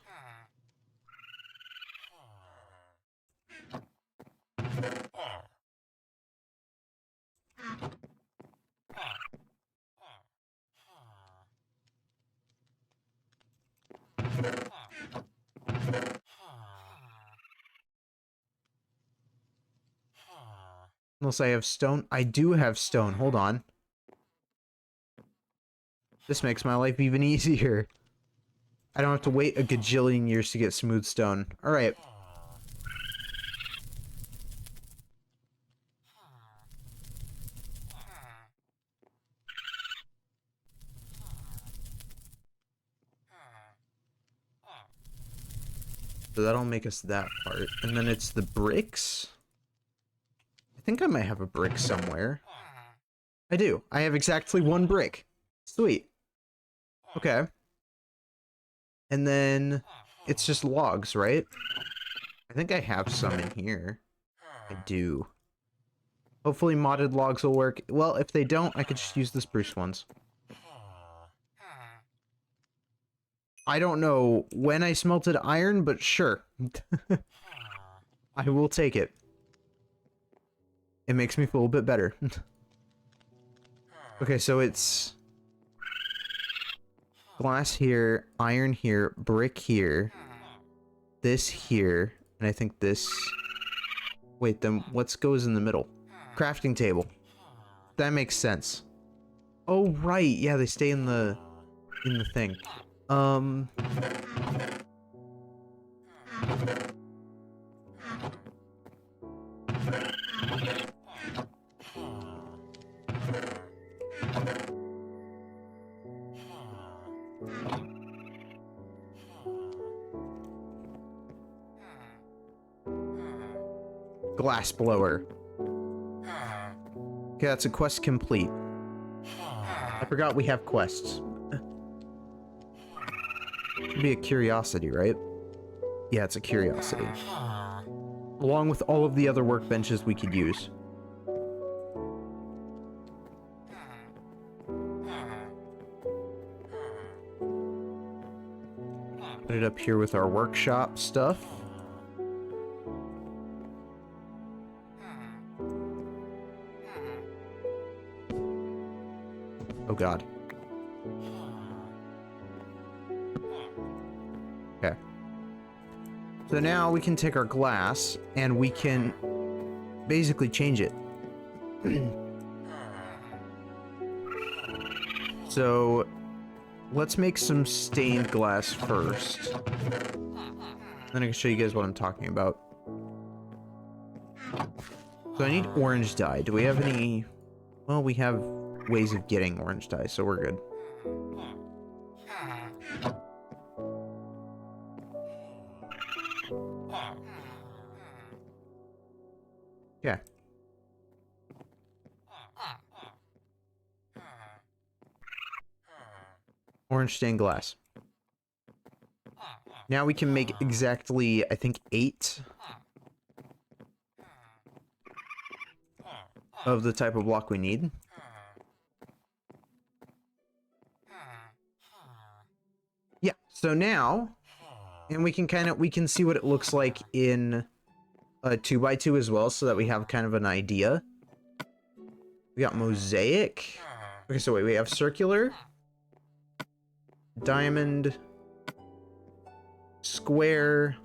Unless I have stone. I do have stone. Hold on. This makes my life even easier. I don't have to wait a gajillion years to get smooth stone. Alright. So that'll make us that part. And then it's the bricks. I think I might have a brick somewhere. I do. I have exactly 1 brick. Sweet. Okay. And then it's just logs, right? I think I have some in here. I do. Hopefully modded logs will work. Well, if they don't, I could just use the spruce ones. I don't know when I smelted iron, but sure. I will take it. It makes me feel a bit better. Okay, so it's glass here, iron here, brick here, this here, and I think this... Wait, then what goes in the middle? Crafting table. That makes sense. Oh, right. Yeah, they stay in the thing. Glass blower. Okay, that's a quest complete. I forgot we have quests. Should be a curiosity, right? Yeah, it's a curiosity. Along with all of the other workbenches we could use. Put it up here with our workshop stuff. Oh god. Okay. So now we can take our glass and we can basically change it. So let's make some stained glass first. Then I can show you guys what I'm talking about. So I need orange dye. Do we have any... Well, we have ways of getting orange dye, so we're good. Yeah. Orange stained glass. Now we can make exactly, I think, 8 of the type of block we need. Yeah, so now, and we can see what it looks like in a 2x2 as well, so that we have kind of an idea. We got mosaic. Okay, so wait, we have circular, diamond, square,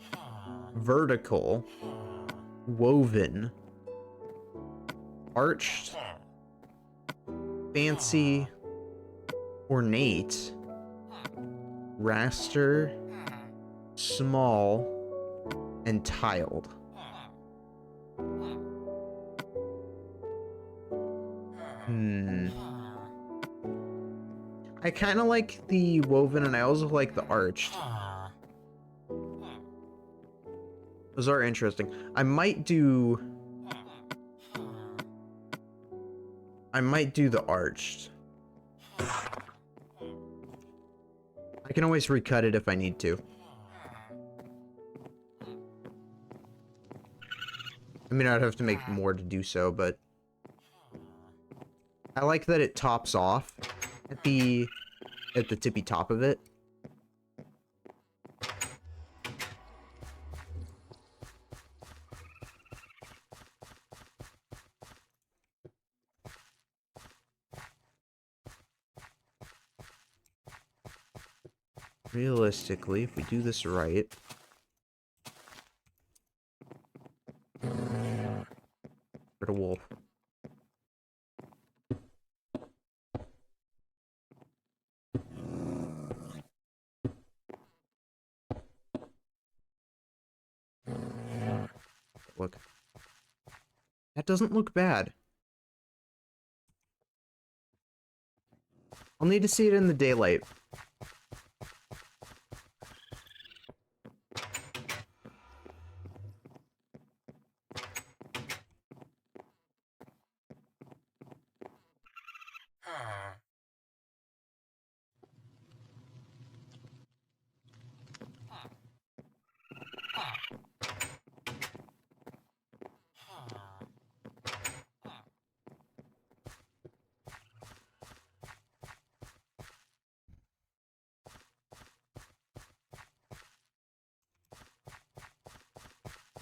vertical, woven, arched, fancy, ornate, raster, small, and tiled. I kind of like the woven, and I also like the arched. Those are interesting. I might do the arched. I can always recut it if I need to. I mean, I'd have to make more to do so, but I like that it tops off at the tippy top of it. Realistically, if we do this right... For the wolf. Look. That doesn't look bad. I'll need to see it in the daylight.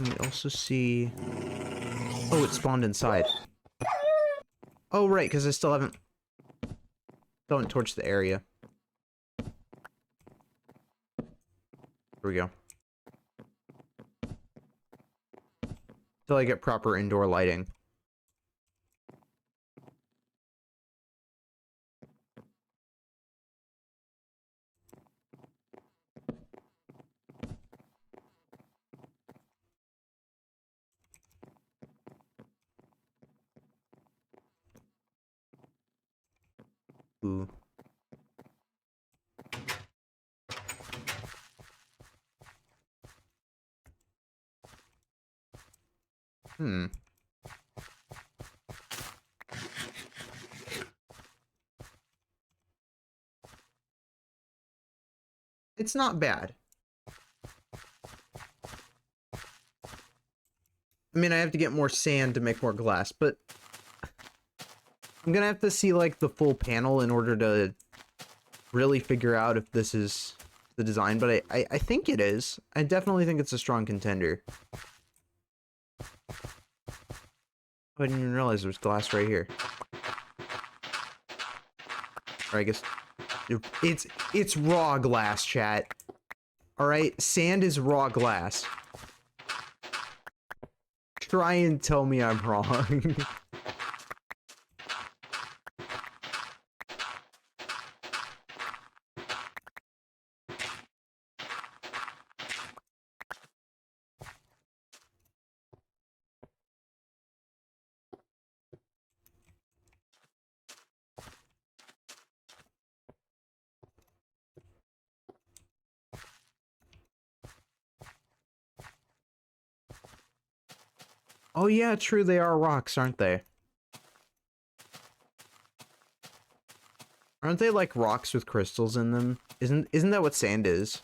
Let me also see... Oh, it spawned inside. Oh, right, because I still haven't torched the area. Here we go. Till I get proper indoor lighting. Ooh. It's not bad. I mean, I have to get more sand to make more glass, but... I'm gonna have to see, like, the full panel in order to really figure out if this is the design, but I think it is. I definitely think it's a strong contender. Oh, I didn't even realize there was glass right here. Or I guess... It's raw glass, chat. Alright? Sand is raw glass. Try and tell me I'm wrong. Oh yeah, true, they are rocks, aren't they? Aren't they like rocks with crystals in them? Isn't that what sand is?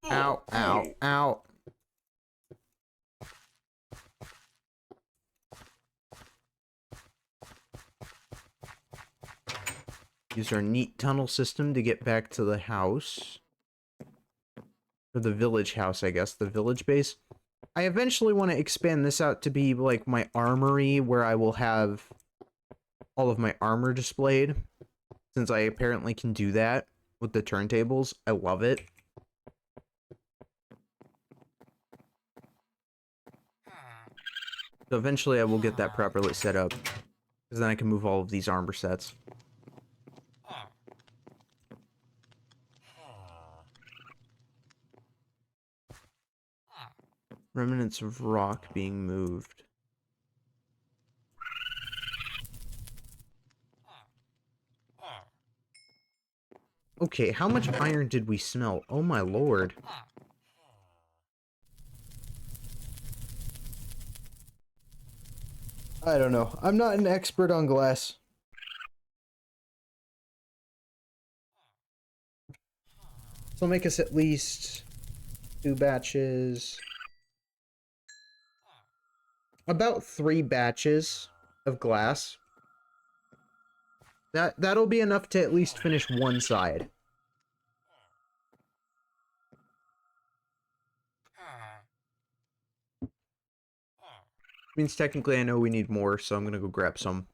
Ow, ow, ow. Use our neat tunnel system to get back to the house. Or the village house, I guess. The village base. I eventually want to expand this out to be like my armory, where I will have all of my armor displayed. Since I apparently can do that with the turntables. I love it. So eventually I will get that properly set up. Because then I can move all of these armor sets. Remnants of rock being moved. Okay, how much iron did we smell? Oh my lord. I don't know. I'm not an expert on glass. So make us at least 2 batches. About 3 batches of glass. That'll be enough to at least finish one side. Means technically I know we need more, so I'm gonna go grab some.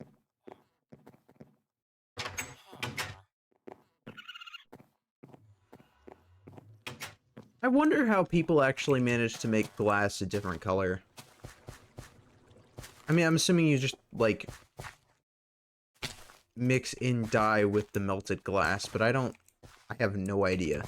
I wonder how people actually manage to make glass a different color. I mean, I'm assuming you just, like, mix in dye with the melted glass, but I have no idea.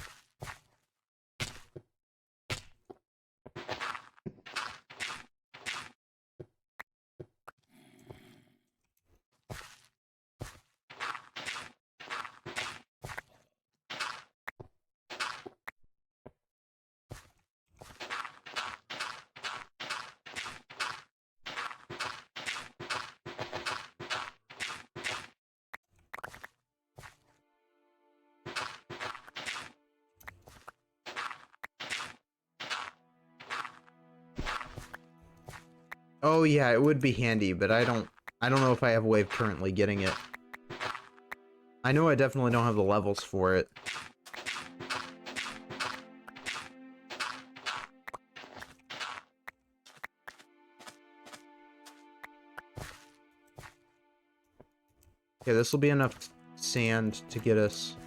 Oh yeah, it would be handy, but I don't know if I have a way of currently getting it. I know I definitely don't have the levels for it. Okay, this will be enough sand to get us.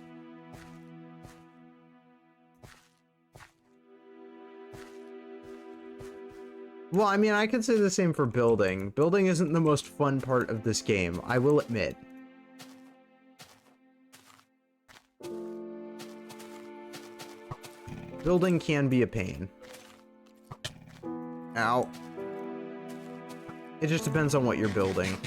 Well, I mean, I could say the same for building. Building isn't the most fun part of this game, I will admit. Building can be a pain. Ow. It just depends on what you're building.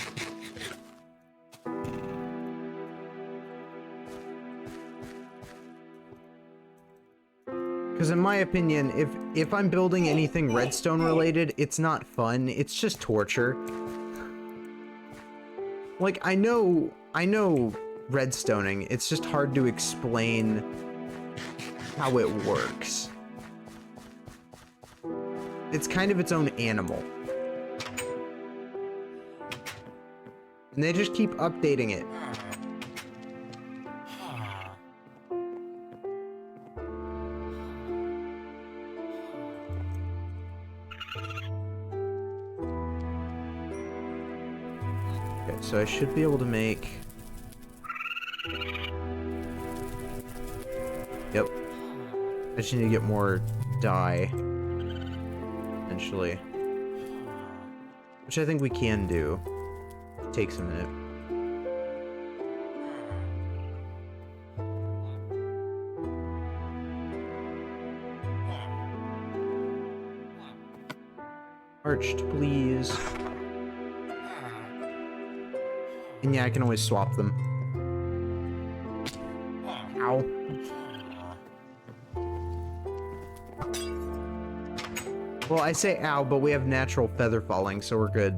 Because in my opinion, if I'm building anything redstone related, it's not fun, it's just torture. Like, I know redstoning, it's just hard to explain how it works. It's kind of its own animal. And they just keep updating it. Okay, so I should be able to make... Yep. I just need to get more dye. Eventually. Which I think we can do. It takes a minute. Arched, please. And yeah, I can always swap them. Ow. Well, I say ow, but we have natural feather falling, so we're good.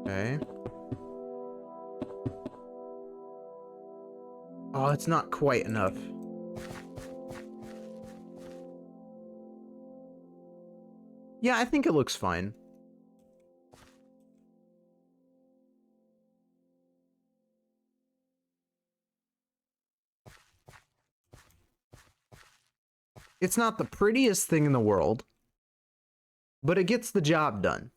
Okay. Oh, it's not quite enough. Yeah, I think it looks fine. It's not the prettiest thing in the world, but it gets the job done.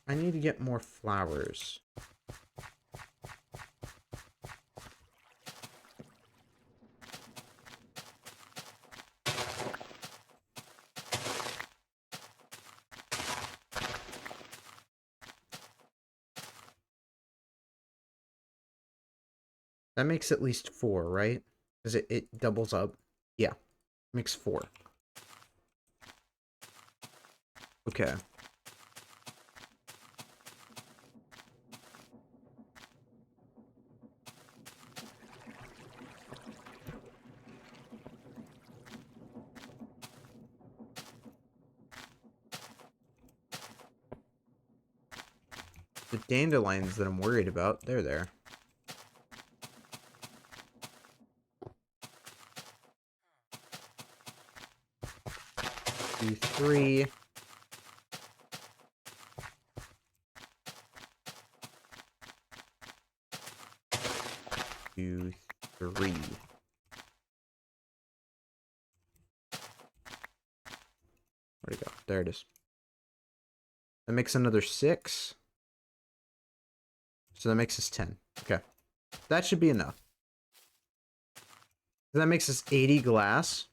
I need to get more flowers. That makes at least 4, right? Because it doubles up. Yeah, makes 4. Okay. The dandelions that I'm worried about, they're there. D3. 2, 3. Where'd it go? There it is. That makes another 6. So that makes us 10. Okay. That should be enough. That makes us 80 glass.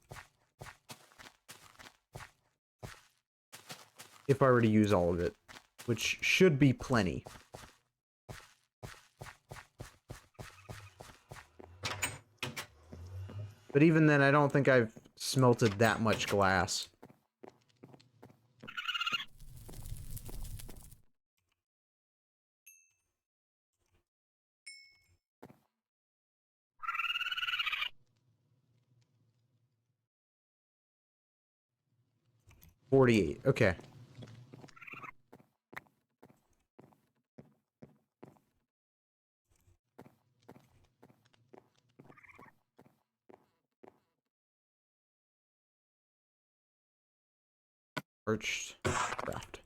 If I were to use all of it. Which should be plenty. But even then, I don't think I've smelted that much glass. $48. Okay. Arched craft.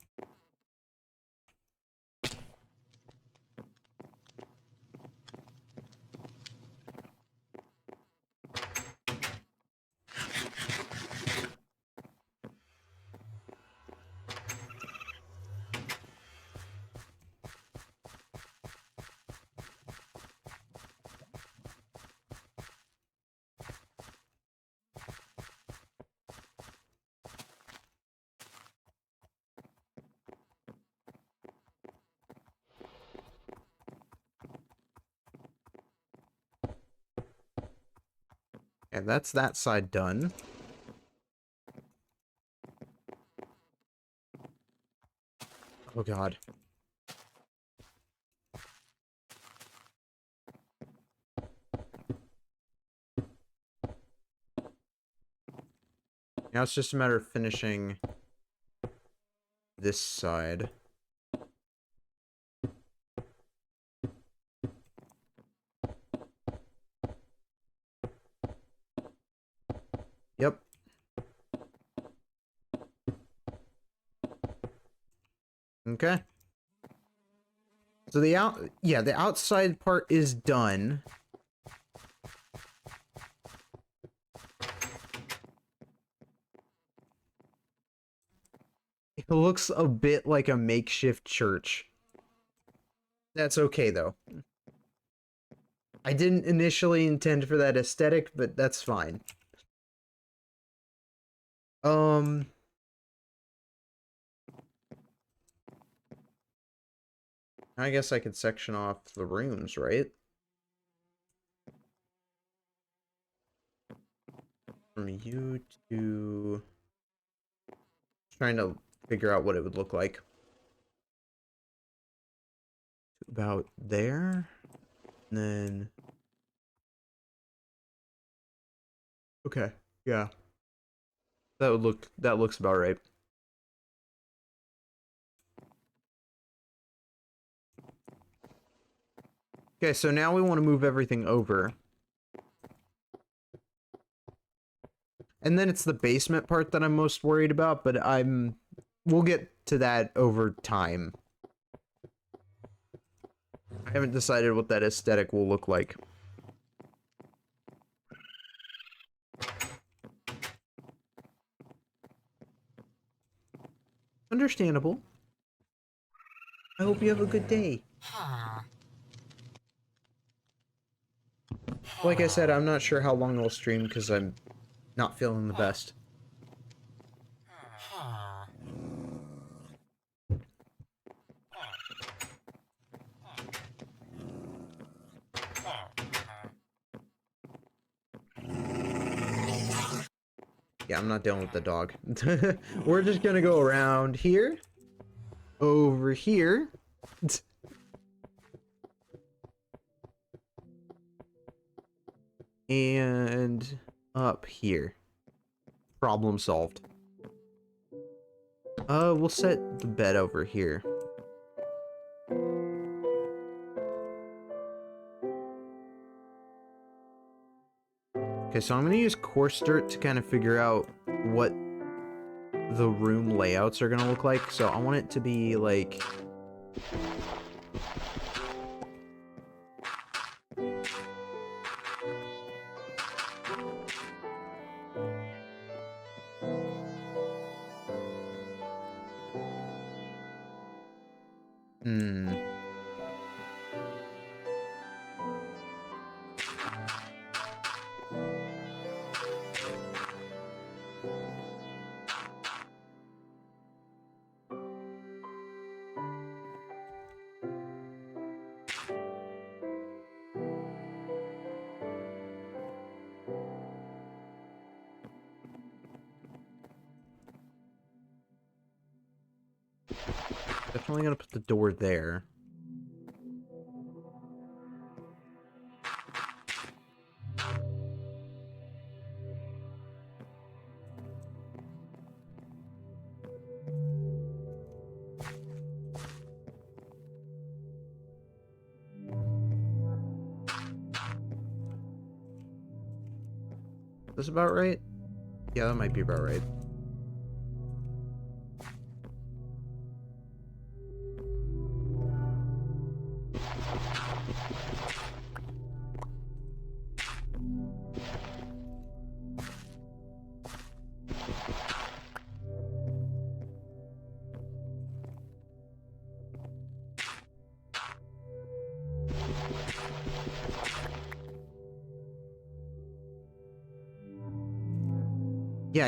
Okay, that's that side done. Oh god. Now it's just a matter of finishing this side. Yep. Okay. So the outside part is done. It looks a bit like a makeshift church. That's okay, though. I didn't initially intend for that aesthetic, but that's fine. I guess I could section off the rooms, right? From you to... Trying to figure out what it would look like. About there. And then... Okay, yeah. That looks about right. Okay, so now we want to move everything over. And then it's the basement part that I'm most worried about, but we'll get to that over time. I haven't decided what that aesthetic will look like. Understandable. I hope you have a good day. Like I said, I'm not sure how long I'll stream because I'm not feeling the best. Yeah, I'm not dealing with the dog. We're just gonna go around here. Over here. And up here. Problem solved. We'll set the bed over here. Okay, so I'm gonna use coarse dirt to kind of figure out what the room layouts are gonna look like. So I want it to be like... Definitely gonna put the door there. Is this about right? Yeah, that might be about right.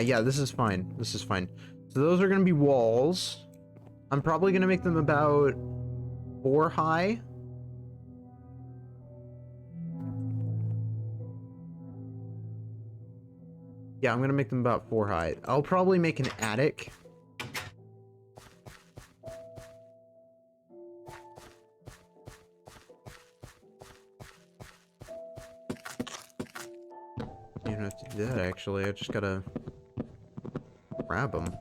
Yeah, this is fine. This is fine. So those are gonna be walls. I'm probably gonna make them about 4 high. Yeah, I'm gonna make them about 4 high. I'll probably make an attic. You don't have to do that, actually. I just gotta grab them.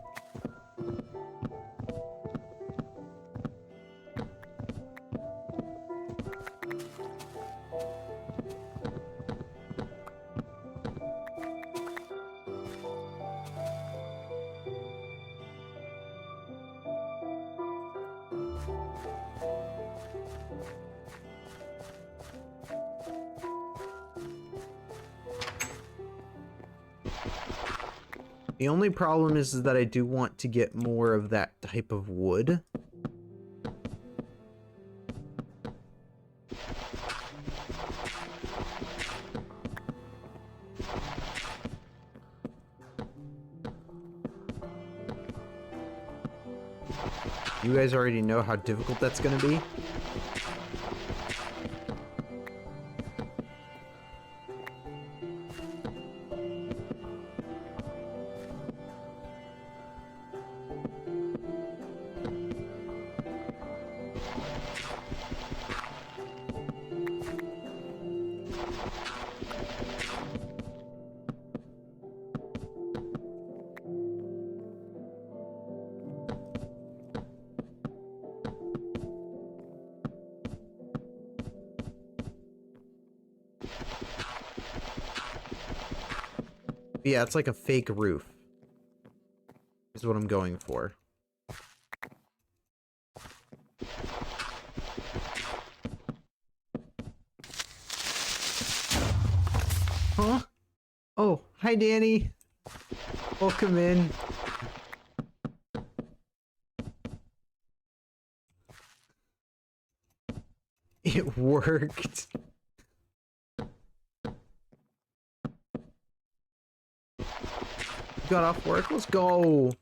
The only problem is that I do want to get more of that type of wood. You guys already know how difficult that's going to be. Yeah, it's like a fake roof. Is what I'm going for. Huh? Oh, hi Danny. Welcome in. It worked. Got off work. Let's go.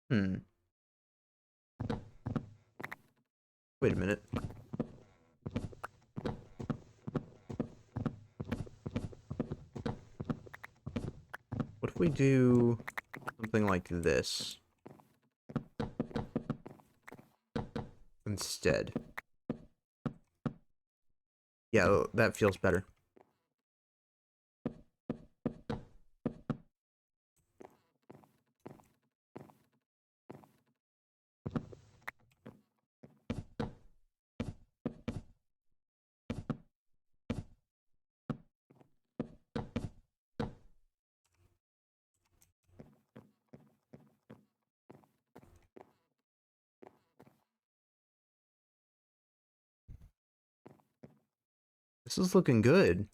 Hmm. Wait a minute. What if we do something like this instead? Yeah, that feels better. This is looking good.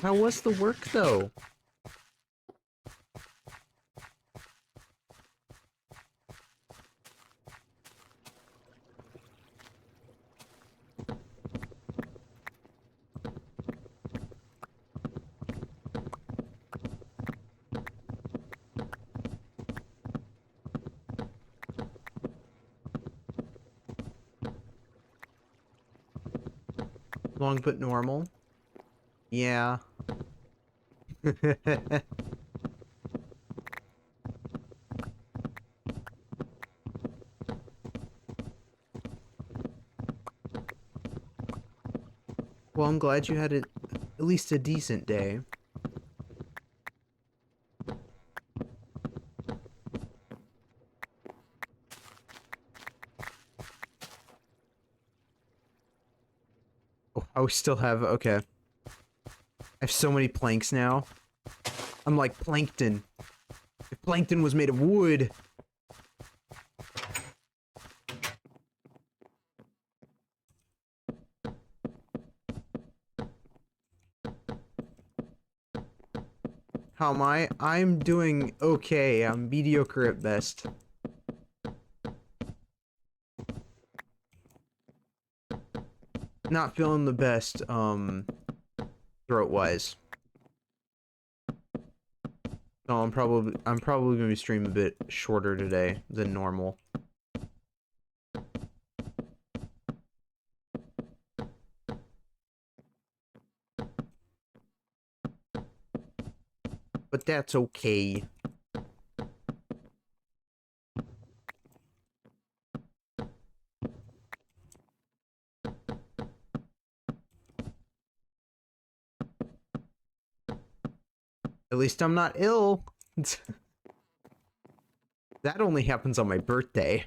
How was the work, though? Long but normal? Yeah. Well, I'm glad you had at least a decent day. Oh, I still have, okay. I have so many planks now. I'm like plankton. If plankton was made of wood. How am I? I'm doing okay. I'm mediocre at best. Not feeling the best, throat-wise. So I'm probably gonna be streaming a bit shorter today than normal. But that's okay. At least I'm not ill. That only happens on my birthday.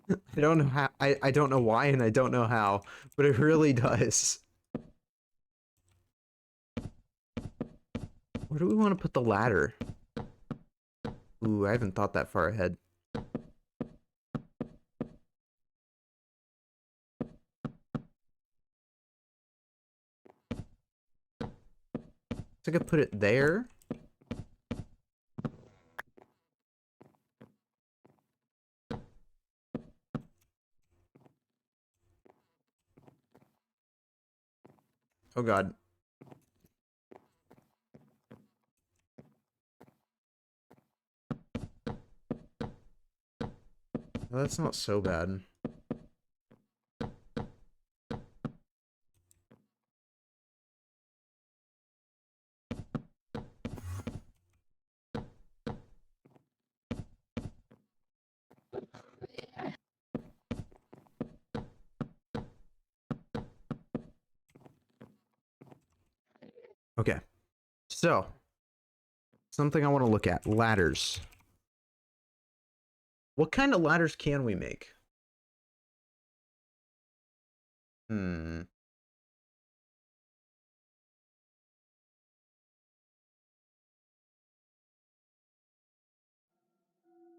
I don't know how, I don't know why and I don't know how, but it really does. Where do we want to put the ladder? Ooh, I haven't thought that far ahead. So I could put it there. Oh god. Well, that's not so bad. Okay. So, something I want to look at. Ladders. What kind of ladders can we make? Hmm.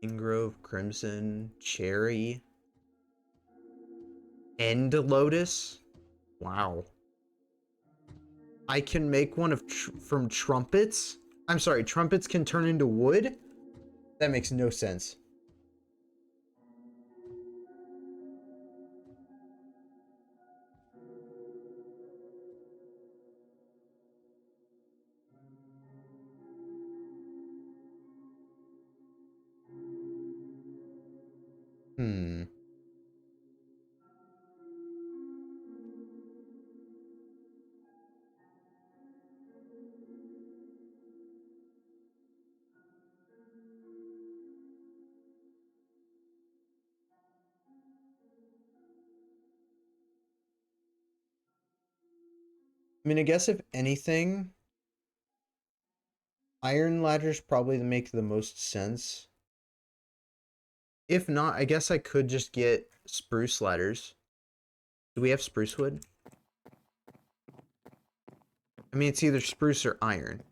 Ingrove, Crimson, Cherry, End Lotus. Wow. I can make one of from trumpets. I'm sorry, trumpets can turn into wood? That makes no sense. Hmm. I mean, I guess if anything, iron ladders probably make the most sense. If not, I guess I could just get spruce ladders. Do we have spruce wood? I mean, it's either spruce or iron.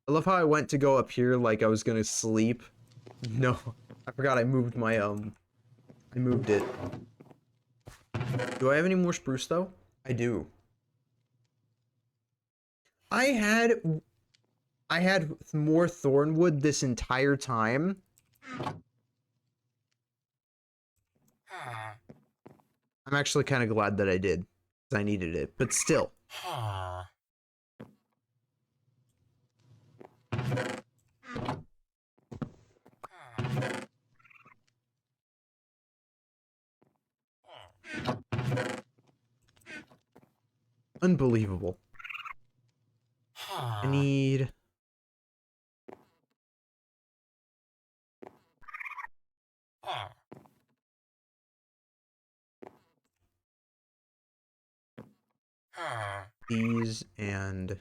I love how I went to go up here like I was gonna sleep. No, I forgot I moved my, I moved it. Do I have any more spruce though? I do. I had, I had more thornwood this entire time. I'm actually kind of glad that I did, because I needed it, but still. Unbelievable. I need... these and...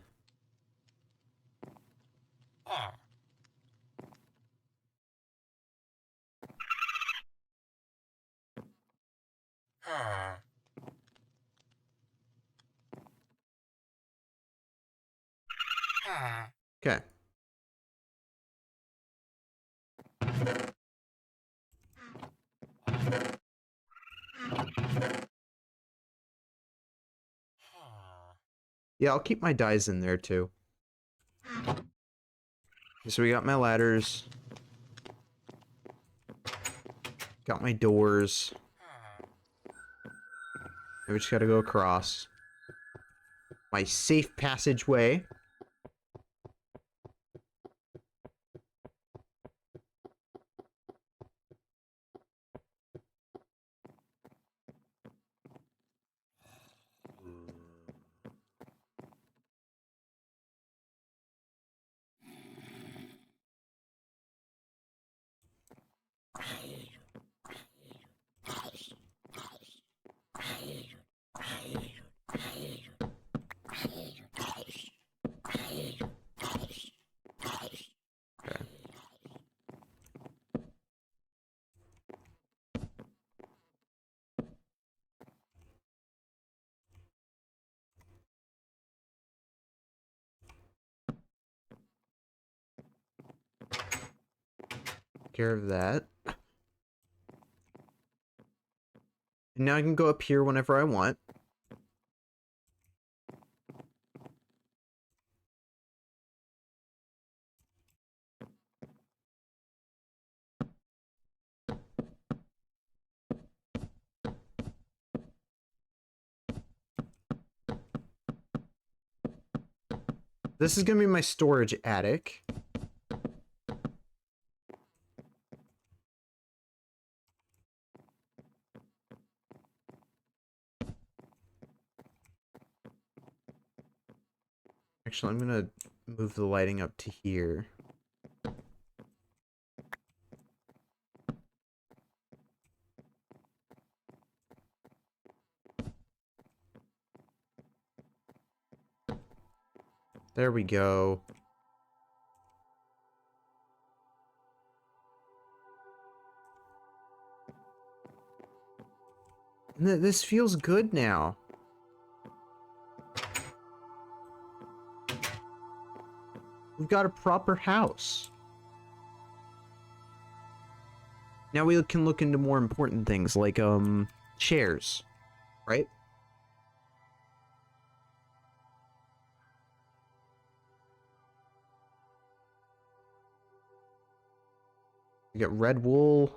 Okay. Yeah, I'll keep my dyes in there too. So we got my ladders. Got my doors. And we just gotta go across. My safe passageway. Take care of that. And now I can go up here whenever I want. This is gonna be my storage attic. Actually, I'm gonna move the lighting up to here. There we go. This feels good now. We've got a proper house. Now we can look into more important things like, chairs, right? We got red wool.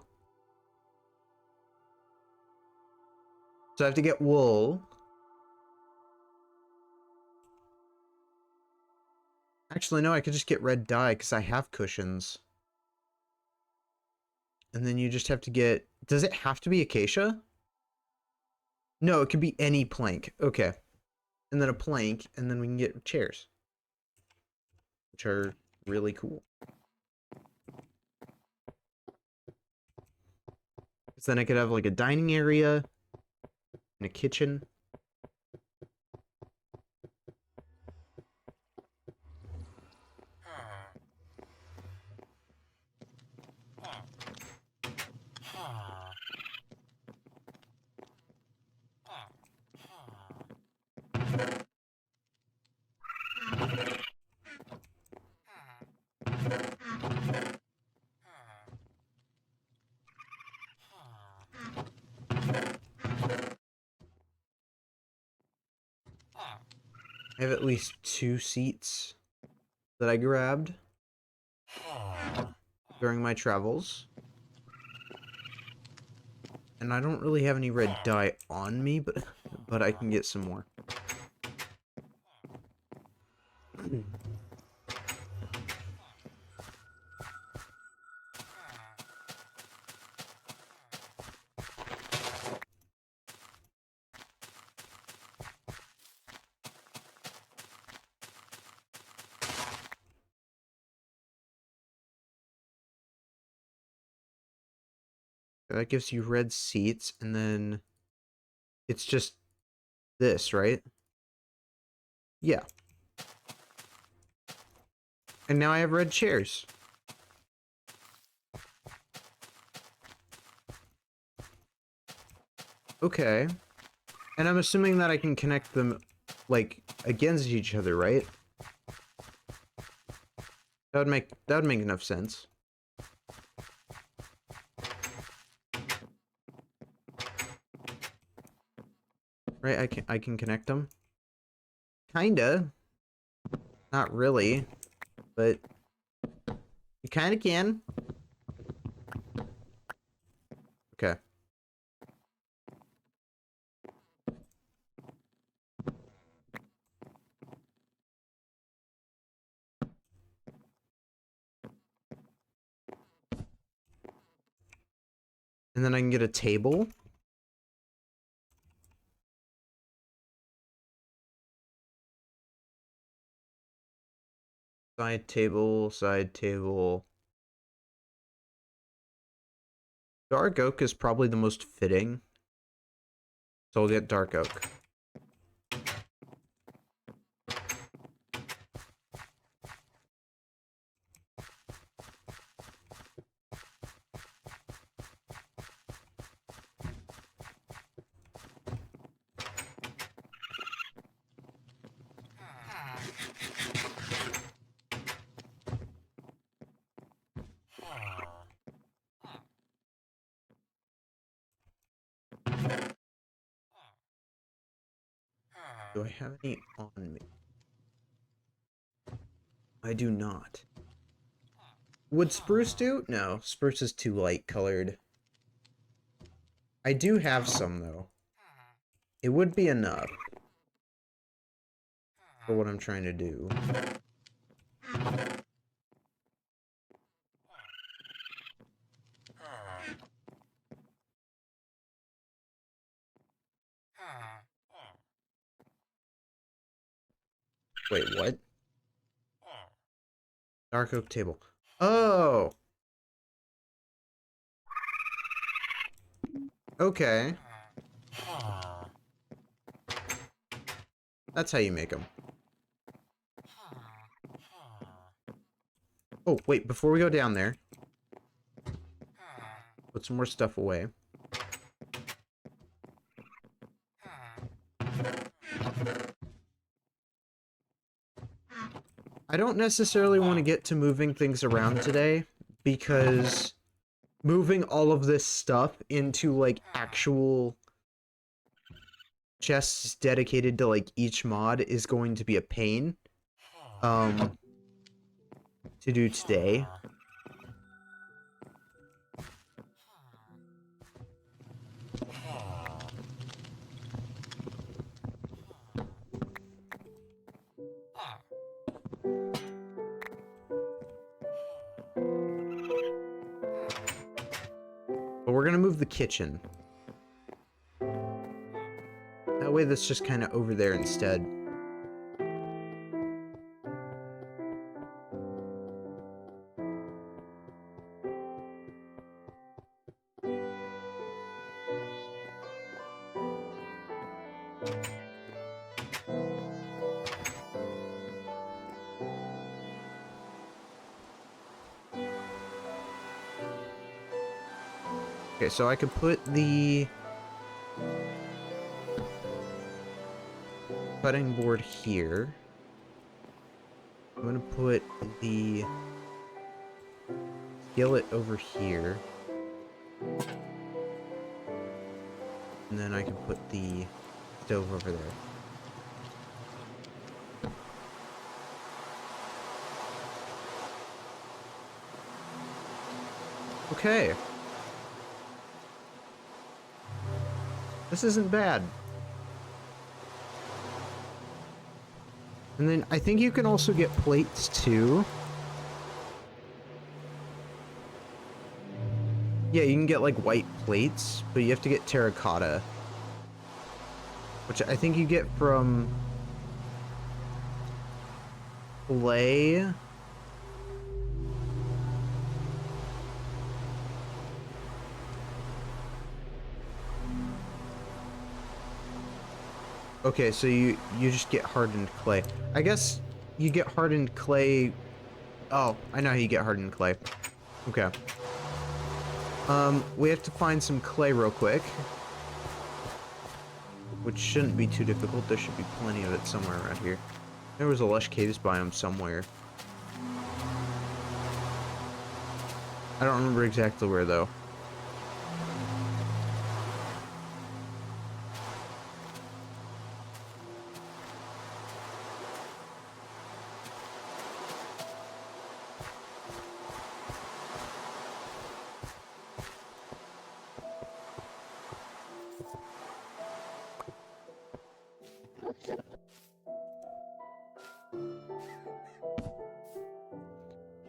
So I have to get wool. Actually, no, I could just get red dye because I have cushions. And then you just have to get... Does it have to be acacia? No, it could be any plank. Okay. And then a plank, and then we can get chairs. Which are really cool. Because then I could have like a dining area and a kitchen. I have at least 2 seats that I grabbed during my travels. And I don't really have any red dye on me, but I can get some more. That gives you red seats, and then it's just this, right? Yeah. And now I have red chairs. Okay. And I'm assuming that I can connect them, like, against each other, right? That would make enough sense. Right, I can connect them. Kinda. Not really. But you kinda can. Okay. And then I can get a table. Side table, side table. Dark oak is probably the most fitting. So we'll get dark oak. Do I have any on me? I do not. Would spruce do? No, spruce is too light colored. I do have some, though. It would be enough for what I'm trying to do. Wait, what? Dark oak table. Oh! Okay. That's how you make them. Oh, wait, before we go down there, put some more stuff away. I don't necessarily want to get to moving things around today, because moving all of this stuff into, like, actual chests dedicated to, like, each mod is going to be a pain, to do today. But we're gonna move the kitchen. That way that's just kind of over there instead. Okay, so I could put the cutting board here. I'm gonna put the skillet over here. And then I can put the stove over there. Okay. This isn't bad. And then I think you can also get plates too. Yeah, you can get like white plates, but you have to get terracotta. Which I think you get from clay. Okay, so you just get hardened clay. I guess you get hardened clay. Oh, I know how you get hardened clay. Okay. We have to find some clay real quick. Which shouldn't be too difficult. There should be plenty of it somewhere around here. There was a lush caves biome somewhere. I don't remember exactly where, though.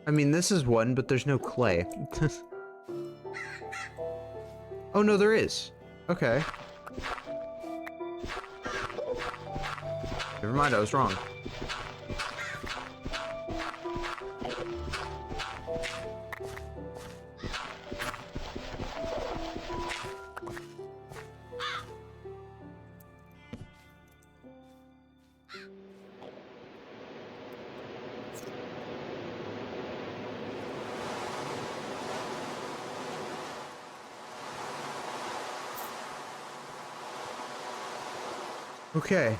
I mean, this is one, but there's no clay. Oh, no, there is. Okay. Never mind, I was wrong. Okay.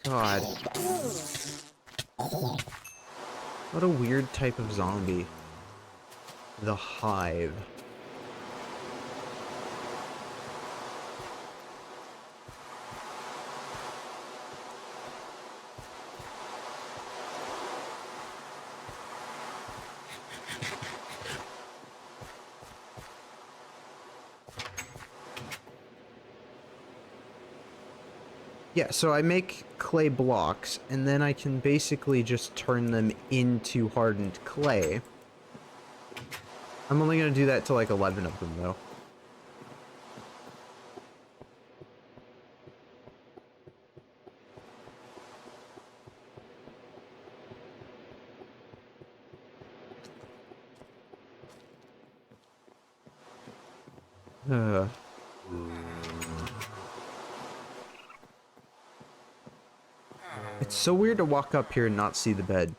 God. What a weird type of zombie. The Hive. Yeah, so I make clay blocks, and then I can basically just turn them into hardened clay. I'm only going to do that to like 11 of them, though. It's so weird to walk up here and not see the bed.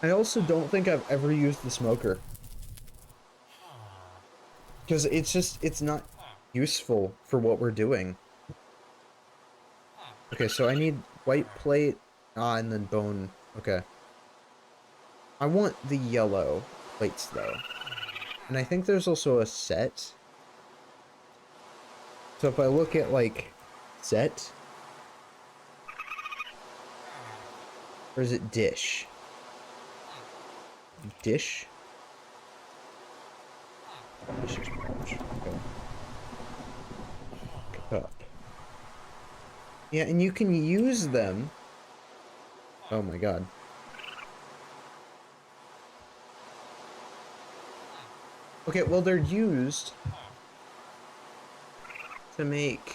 I also don't think I've ever used the smoker. Because it's not useful for what we're doing. Okay, so I need white plate, and then bone. Okay. I want the yellow plates, though. And I think there's also a set. So if I look at, like, set. Or is it dish? Dish? Dish okay. Cup. Yeah, and you can use them. Oh my god. Okay, well, they're used to make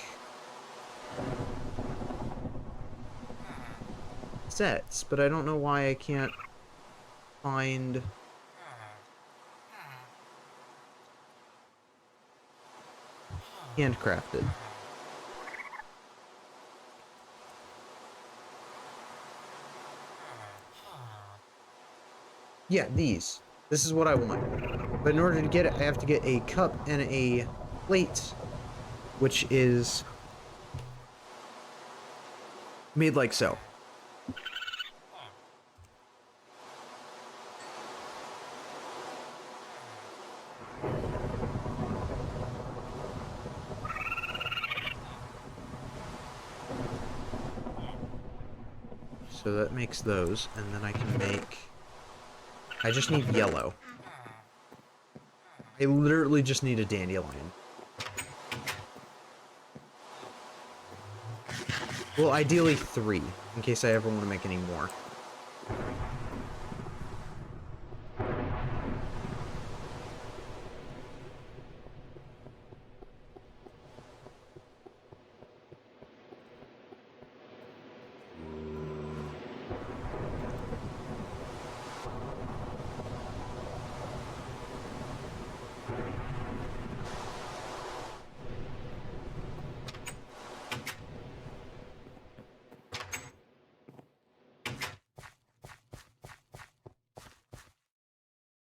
sets, but I don't know why I can't find handcrafted. Yeah, these. This is what I want. But in order to get it, I have to get a cup and a plate, which is made like so. So that makes those, and then I can make... I just need yellow. I literally just need a dandelion. Well, ideally 3, in case I ever want to make any more.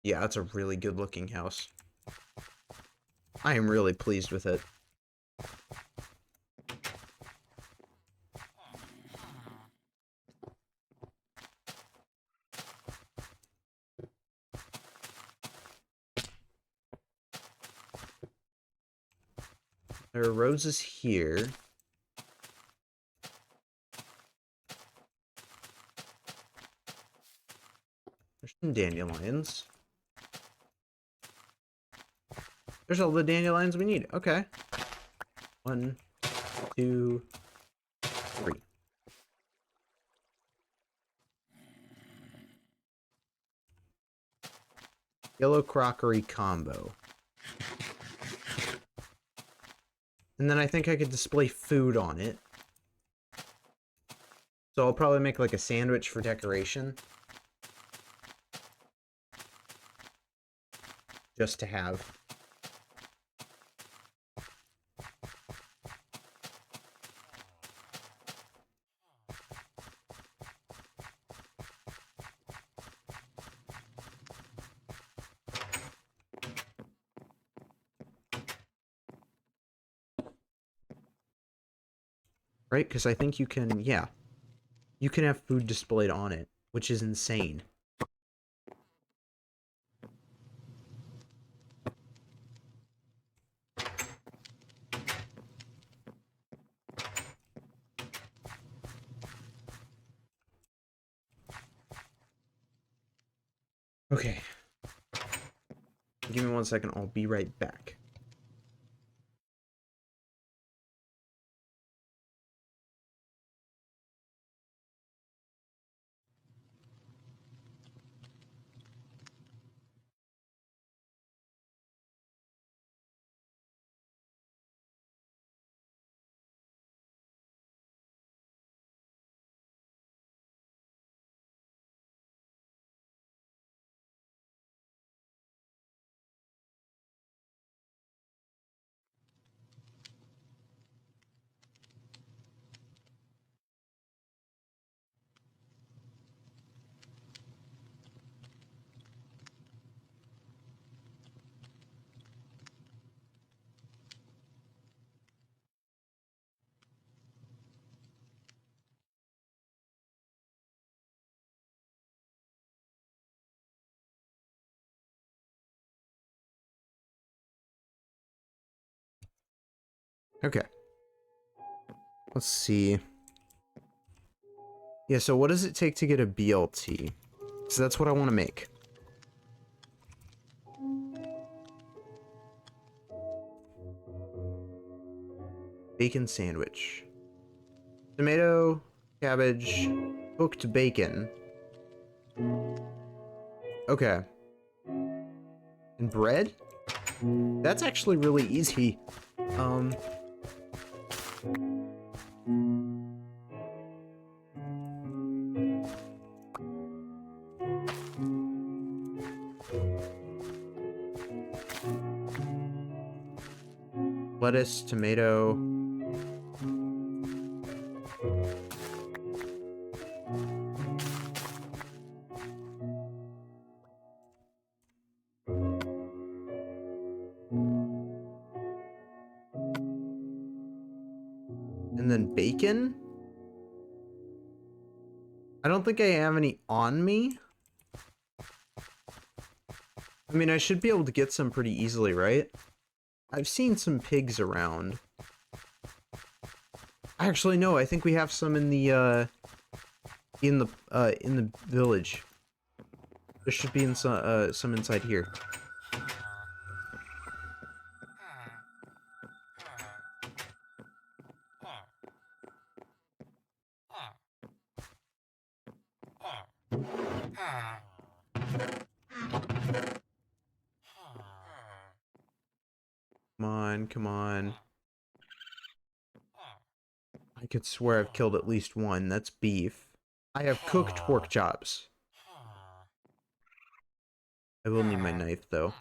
Yeah, that's a really good looking house. I am really pleased with it. There are roses here. There's some dandelions. There's all the dandelions we need. Okay. 1, 2, 3. Yellow crockery combo. And then I think I could display food on it. So I'll probably make like a sandwich for decoration. Just to have. Right? Because I think you can, yeah. You can have food displayed on it, which is insane. Okay. Give me 1 second. I'll be right back. Okay. Let's see. Yeah, so what does it take to get a BLT? So that's what I want to make. Bacon sandwich. Tomato, cabbage, cooked bacon. Okay. And bread? That's actually really easy. Um... Lettuce, tomato. And then bacon? I don't think I have any on me. I mean, I should be able to get some pretty easily, right? I've seen some pigs around. Actually, no, I think we have some in the village. There should be some inside here. Come on, come on. I could swear I've killed at least one. That's beef. I have cooked pork chops. I will need my knife, though.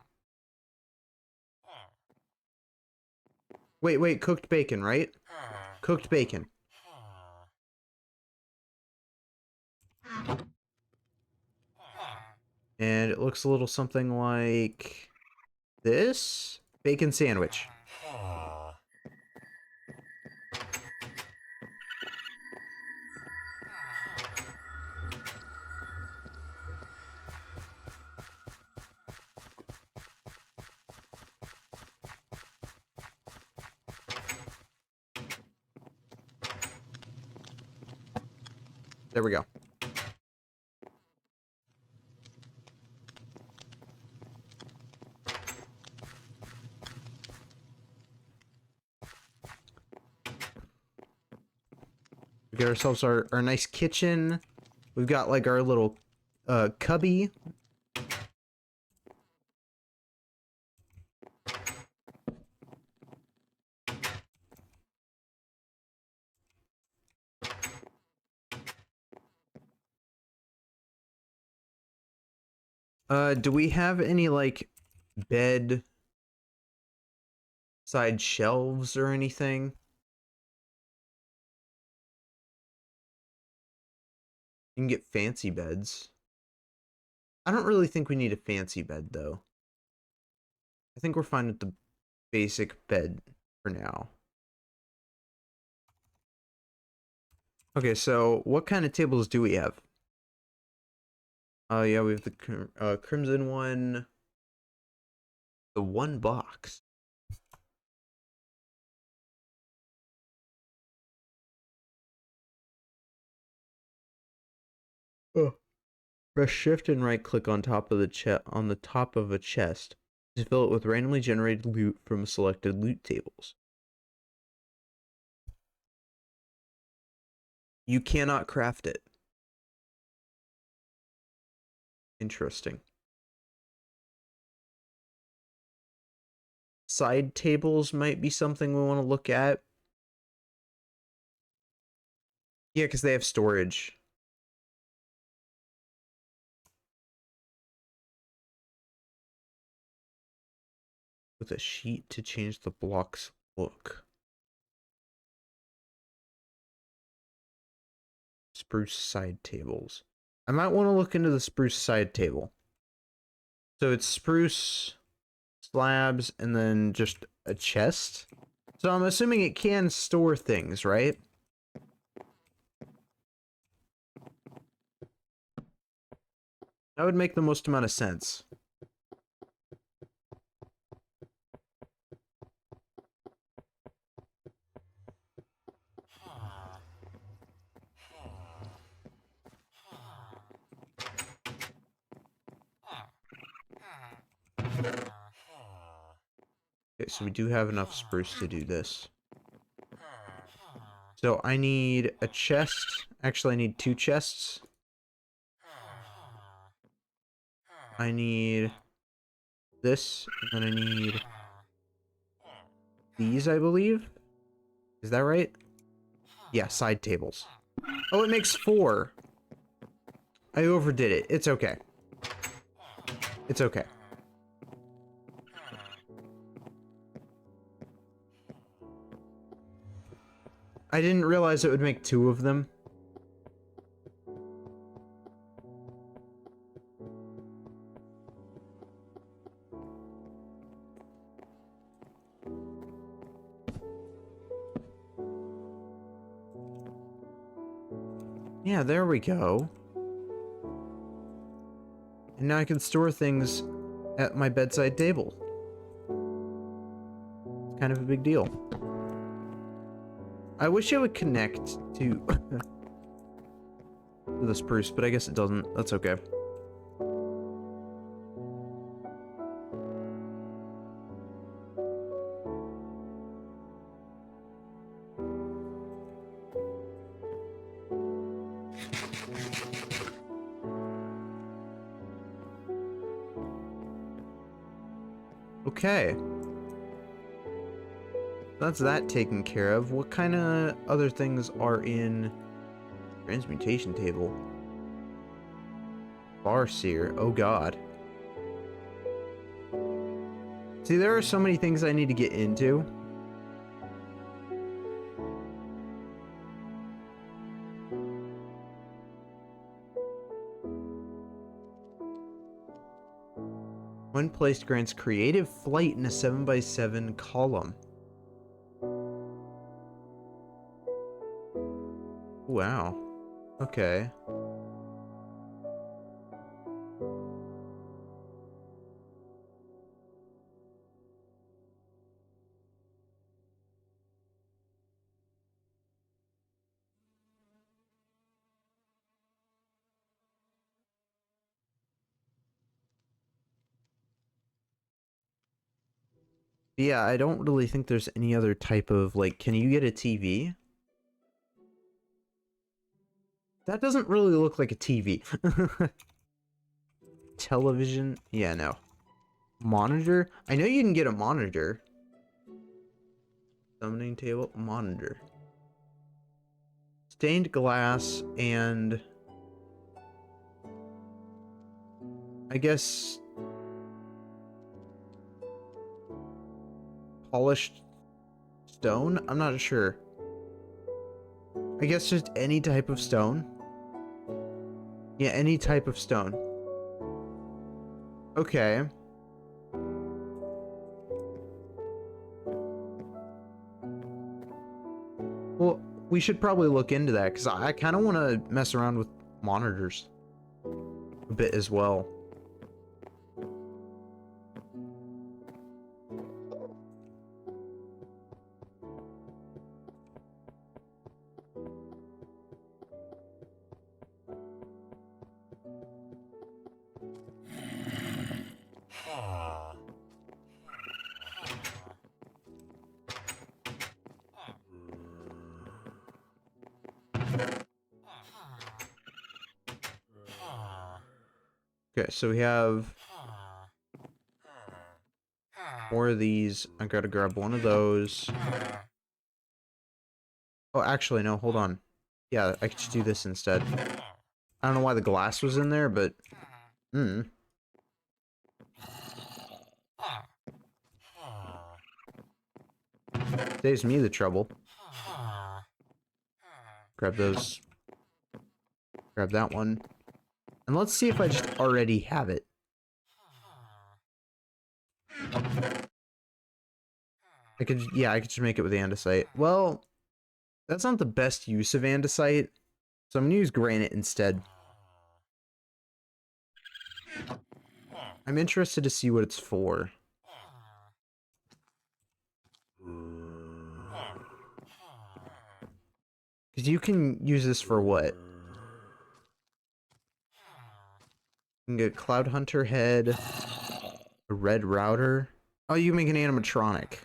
Wait, wait, cooked bacon, right? Cooked bacon. And it looks a little something like this. Bacon sandwich. There we go. We got ourselves our nice kitchen. We've got like our little cubby. Do we have any like bed side shelves or anything? You can get fancy beds. I don't really think we need a fancy bed though. I think we're fine with the basic bed for now. Okay, so what kind of tables do we have? Yeah, we have the crimson one. The one box. Oh. Press shift and right click on top of a chest to fill it with randomly generated loot from selected loot tables. You cannot craft it. Interesting. Side tables might be something we want to look at. Yeah, because they have storage. With a sheet to change the block's look. Spruce side tables. I might want to look into the spruce side table. So it's spruce slabs and then just a chest. So I'm assuming it can store things, right? That would make the most amount of sense. Okay, so we do have enough spruce to do this. So I need a chest. Actually, I need 2 chests. I need this, and then I need these, I believe. Is that right? Yeah, side tables. Oh, it makes 4. I overdid it. It's okay. It's okay. I didn't realize it would make 2 of them. Yeah, there we go. And now I can store things at my bedside table. It's kind of a big deal. I wish it would connect to the spruce, but I guess it doesn't. That's okay. Okay. That's that taken care of. What kind of other things are in transmutation table? Farseer. Oh god. See, there are so many things I need to get into. When placed, grants creative flight in a 7x7 column. Wow. Okay. Yeah, I don't really think there's any other type of, like, can you get a TV? That doesn't really look like a TV. Television? Yeah, no. Monitor? I know you can get a monitor. Summoning table? Monitor. Stained glass and... I guess... polished stone? I'm not sure. I guess just any type of stone. Yeah, any type of stone. Okay. Well, we should probably look into that, because I kind of want to mess around with monitors a bit as well. Okay, so we have more of these. I gotta grab one of those. Oh, actually, no, hold on. Yeah, I could just do this instead. I don't know why the glass was in there, but... Saves me the trouble. Grab those. Grab that one. And let's see if I just already have it. I could just make it with andesite. Well, that's not the best use of andesite, so I'm gonna use granite instead. I'm interested to see what it's for. Because you can use this for what? You can get Cloud Hunter head, a red router. Oh, you can make an animatronic.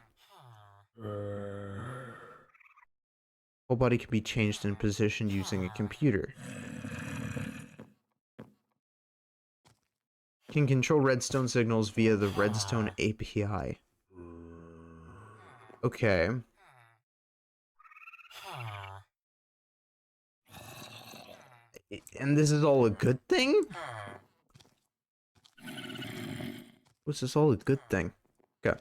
Whole body can be changed in position using a computer. Can control redstone signals via the redstone API. Okay. And this is all a good thing? Was this all a good thing? Okay.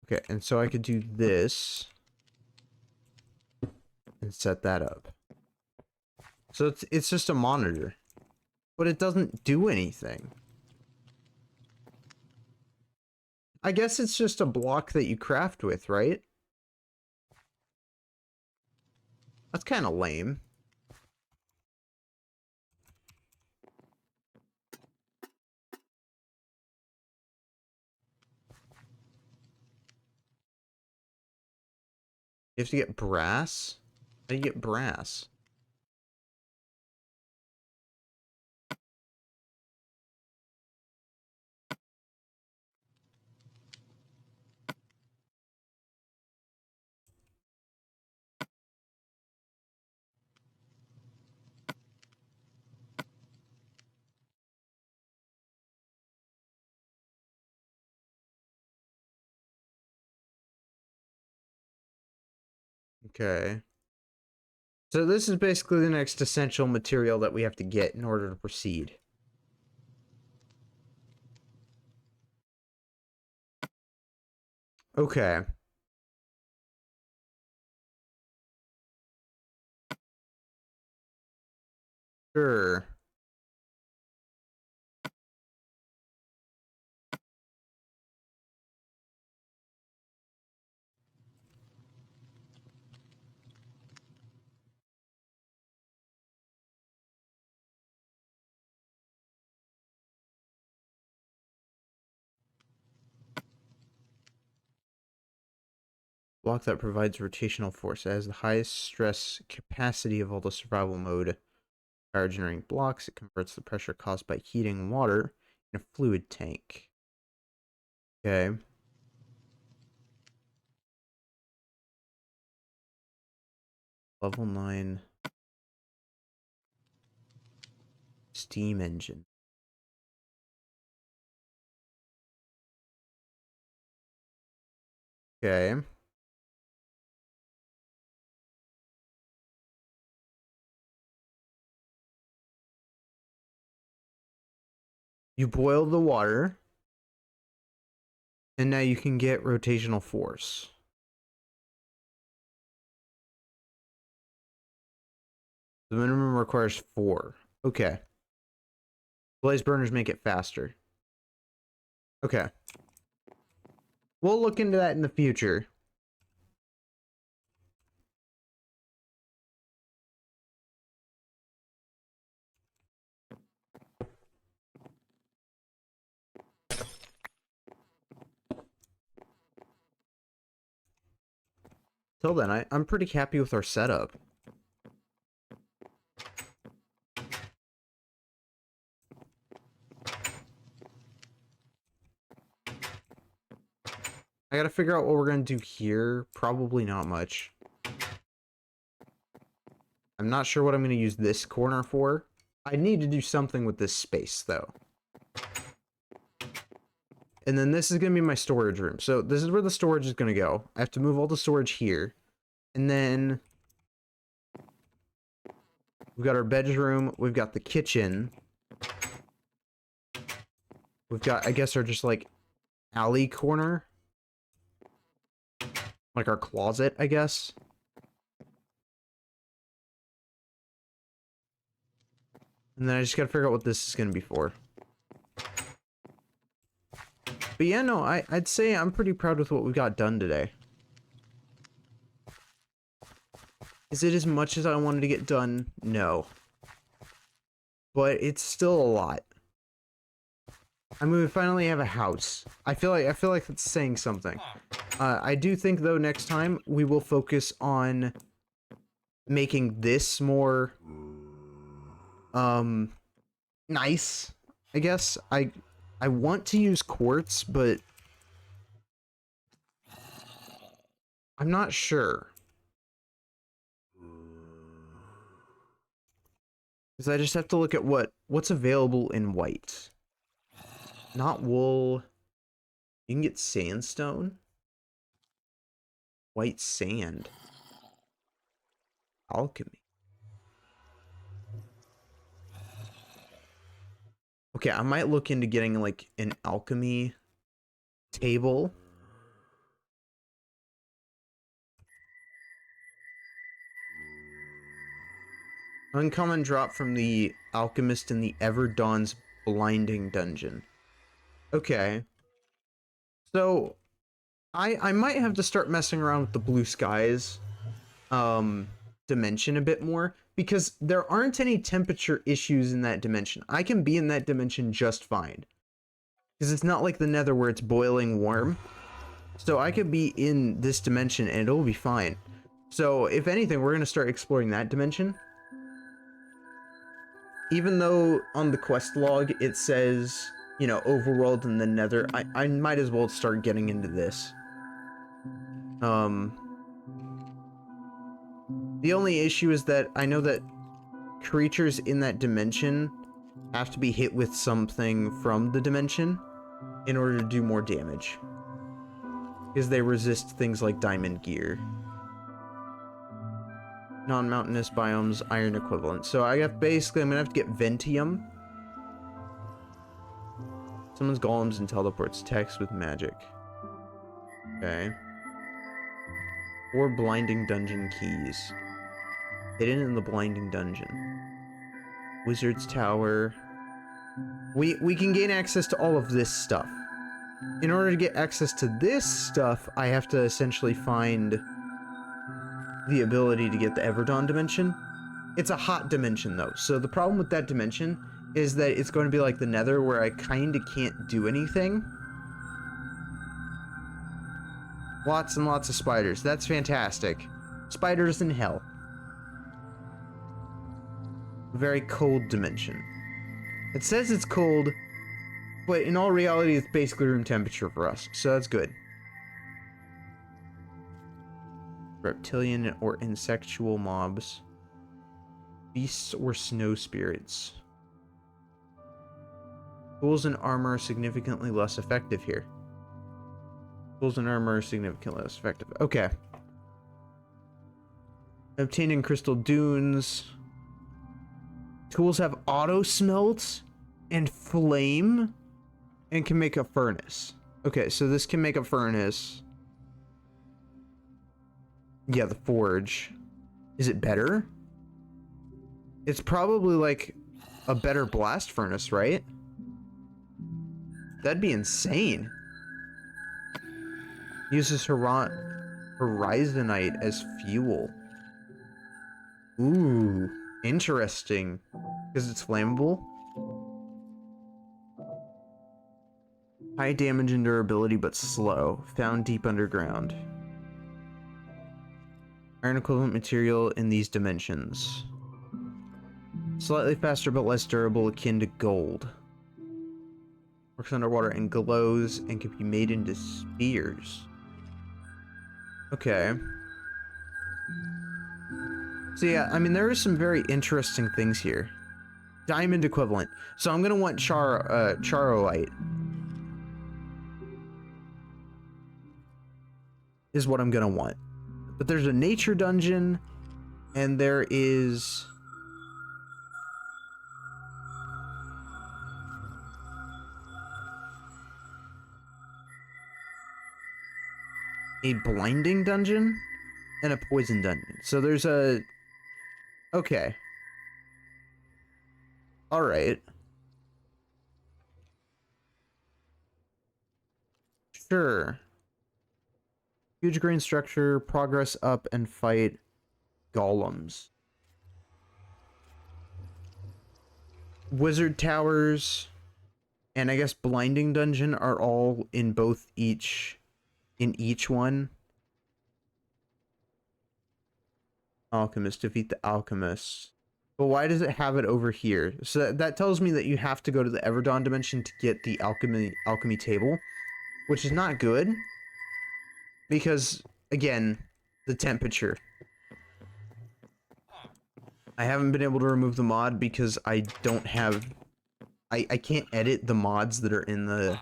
Okay, and so I could do this and set that up. So it's just a monitor, but it doesn't do anything. I guess it's just a block that you craft with, right? That's kind of lame. You have to get brass? How do you get brass? Okay. So this is basically the next essential material that we have to get in order to proceed. Okay. Sure. Block that provides rotational force. It has the highest stress capacity of all the survival mode power generating blocks. It converts the pressure caused by heating water in a fluid tank. Okay. Level 9 steam engine. Okay. You boil the water. And now you can get rotational force. The minimum requires 4. Okay. Blaze burners make it faster. Okay. We'll look into that in the future. Till then, I'm pretty happy with our setup. I gotta figure out what we're gonna do here. Probably not much. I'm not sure what I'm gonna use this corner for. I need to do something with this space, though. And then this is gonna be my storage room. So this is where the storage is gonna go. I have to move all the storage here. And then we've got our bedroom. We've got the kitchen. We've got, I guess, our just like alley corner. Like our closet, I guess. And then I just gotta figure out what this is gonna be for. But yeah, no, I'd say I'm pretty proud with what we got done today. Is it as much as I wanted to get done? No. But it's still a lot. I mean, we finally have a house. I feel like it's saying something. I do think, though, next time we will focus on making this more nice, I guess. I want to use quartz, but I'm not sure. Because I just have to look at what's available in white. Not wool. You can get sandstone. White sand. Alchemy. Okay, I might look into getting like an alchemy table. Uncommon drop from the alchemist in the Everdawn's blinding dungeon. Okay. So I might have to start messing around with the blue skies dimension a bit more, because there aren't any temperature issues in that dimension. I can be in that dimension just fine. Because it's not like the Nether where it's boiling warm. So I could be in this dimension and it'll be fine. So if anything, we're going to start exploring that dimension. Even though on the quest log it says, you know, overworld and the Nether, I might as well start getting into this. The only issue is that I know that creatures in that dimension have to be hit with something from the dimension in order to do more damage. Because they resist things like diamond gear. Non-mountainous biomes, iron equivalent. So I got basically, I'm gonna have to get Ventium. Someone's golems and teleports text with magic. Okay. 4 blinding dungeon keys. Hidden in the blinding dungeon. Wizard's tower. We can gain access to all of this stuff. In order to get access to this stuff, I have to essentially find the ability to get the Everdawn dimension. It's a hot dimension though, so the problem with that dimension is that it's going to be like the Nether where I kinda can't do anything. Lots and lots of spiders. That's fantastic. Spiders in hell. Very cold dimension. It says it's cold, but in all reality, it's basically room temperature for us, so that's good. Reptilian or insectual mobs. Beasts or snow spirits. Tools and armor are significantly less effective here. Tools and armor are significantly less effective. Okay. Obtaining crystal dunes. Tools have auto smelts. And flame and can make a furnace. Okay, so this can make a furnace. Yeah, the forge. Is it better? It's probably like a better blast furnace, right? That'd be insane. Uses horizonite as fuel. Ooh, interesting. Because it's flammable. High damage and durability, but slow. Found deep underground. Iron equivalent material in these dimensions. Slightly faster, but less durable, akin to gold. Works underwater and glows and can be made into spears. Okay. So yeah, I mean, there are some very interesting things here. Diamond equivalent. So I'm gonna want charoite. Is what I'm gonna want. But there's a nature dungeon, and there is... a blinding dungeon and a poison dungeon. So there's a... Okay. Alright. Sure. Huge green structure, progress up and fight golems. Wizard towers and I guess blinding dungeon are all in both each one. Alchemist, defeat the alchemist. But why does it have it over here? So that tells me that you have to go to the Everdawn dimension to get the alchemy table, which is not good. Because, again, the temperature. I haven't been able to remove the mod because I don't have... I can't edit the mods that are in the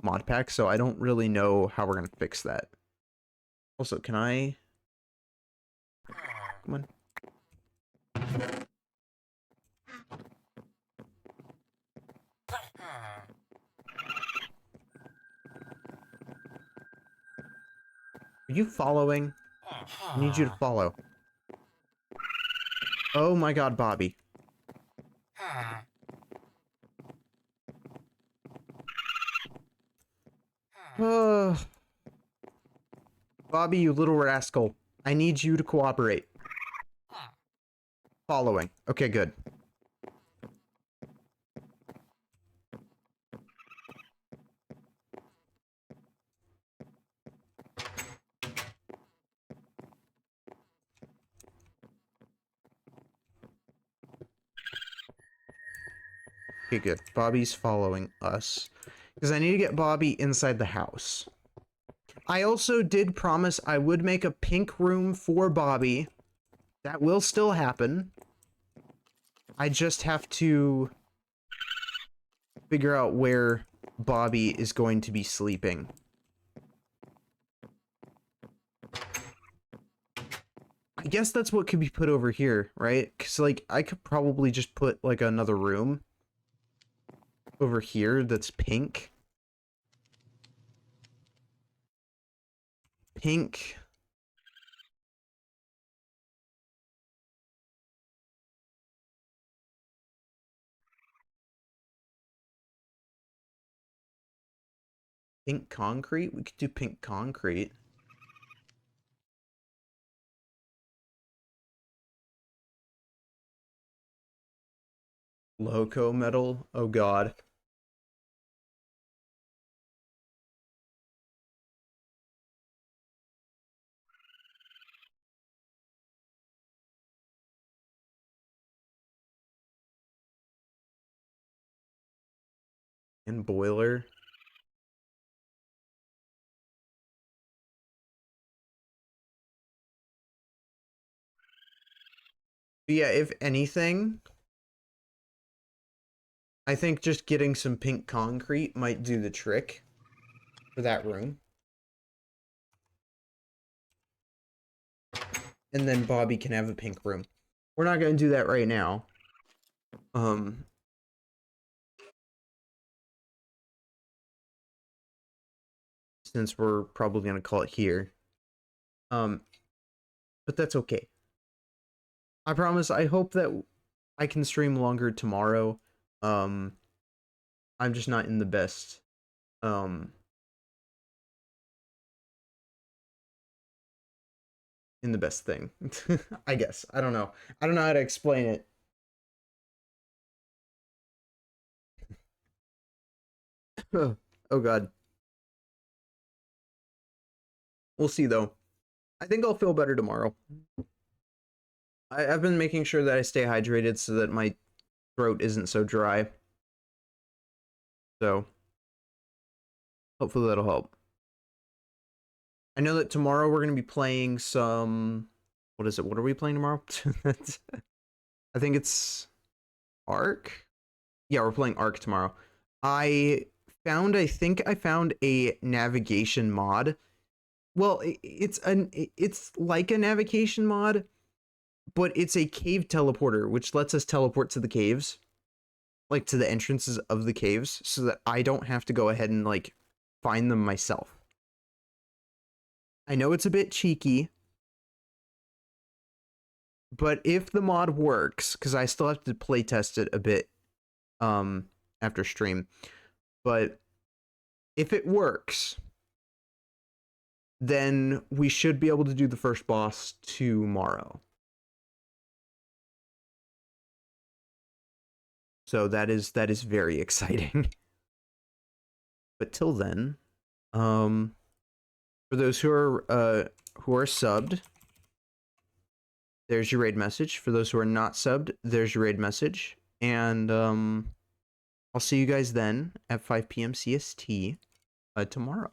mod pack, so I don't really know how we're gonna fix that. Also, can I... Come on. Are you following? I need you to follow. Oh my god, Bobby. Bobby, you little rascal. I need you to cooperate. Following. Okay, good. Okay, good. Bobby's following us. Because I need to get Bobby inside the house. I also did promise I would make a pink room for Bobby. That will still happen. I just have to figure out where Bobby is going to be sleeping. I guess that's what could be put over here, right? Because, like, I could probably just put, like, another room over here that's pink. Pink. Pink concrete? We could do pink concrete. Loco metal? Oh god. And boiler. But yeah, if anything, I think just getting some pink concrete might do the trick for that room. And then Bobby can have a pink room. We're not going to do that right now. since we're probably gonna call it here. But that's okay. I promise. I hope that I can stream longer tomorrow. Um, I'm just not in the best. Um, in the best thing. I guess. I don't know. I don't know how to explain it. Oh god. We'll see though. I think I'll feel better tomorrow. I've been making sure that I stay hydrated so that my throat isn't so dry. So hopefully that'll help. I know that tomorrow we're gonna be playing some. What is it? What are we playing tomorrow? I think it's Ark. Yeah, we're playing Ark tomorrow. I think I found a navigation mod. Well, it's like a navigation mod, but it's a cave teleporter, which lets us teleport to the caves, like to the entrances of the caves, so that I don't have to go ahead and like find them myself. I know it's a bit cheeky, but if the mod works, because I still have to play test it a bit after stream, but if it works, then we should be able to do the first boss tomorrow. So that is very exciting. But till then, for those who are subbed, there's your raid message. For those who are not subbed, there's your raid message. And I'll see you guys then at 5 p.m. CST tomorrow.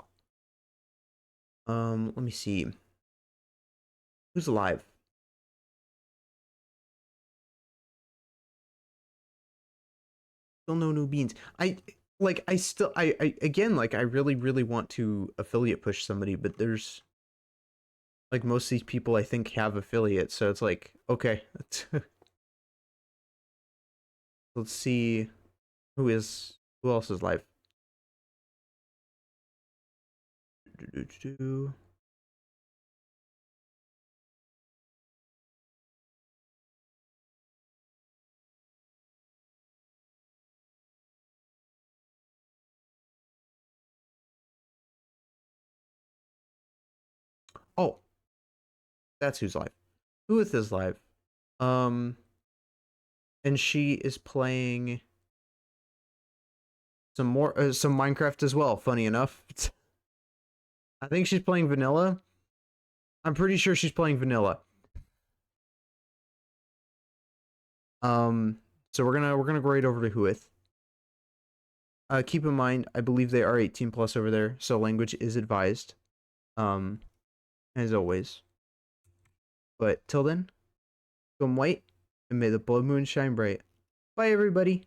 Let me see. Who's live? Still no new beans. I again, like I really want to affiliate push somebody, but there's like most of these people I think have affiliates, so it's like, okay. Let's see who else is live. Oh, that's who's live. Whoith is live. And she is playing some Minecraft as well, funny enough. I think she's playing vanilla. I'm pretty sure she's playing vanilla. So we're gonna go right over to Huith. Keep in mind, I believe they are 18 plus over there, so language is advised. As always. But till then, come white, and may the blood moon shine bright. Bye, everybody.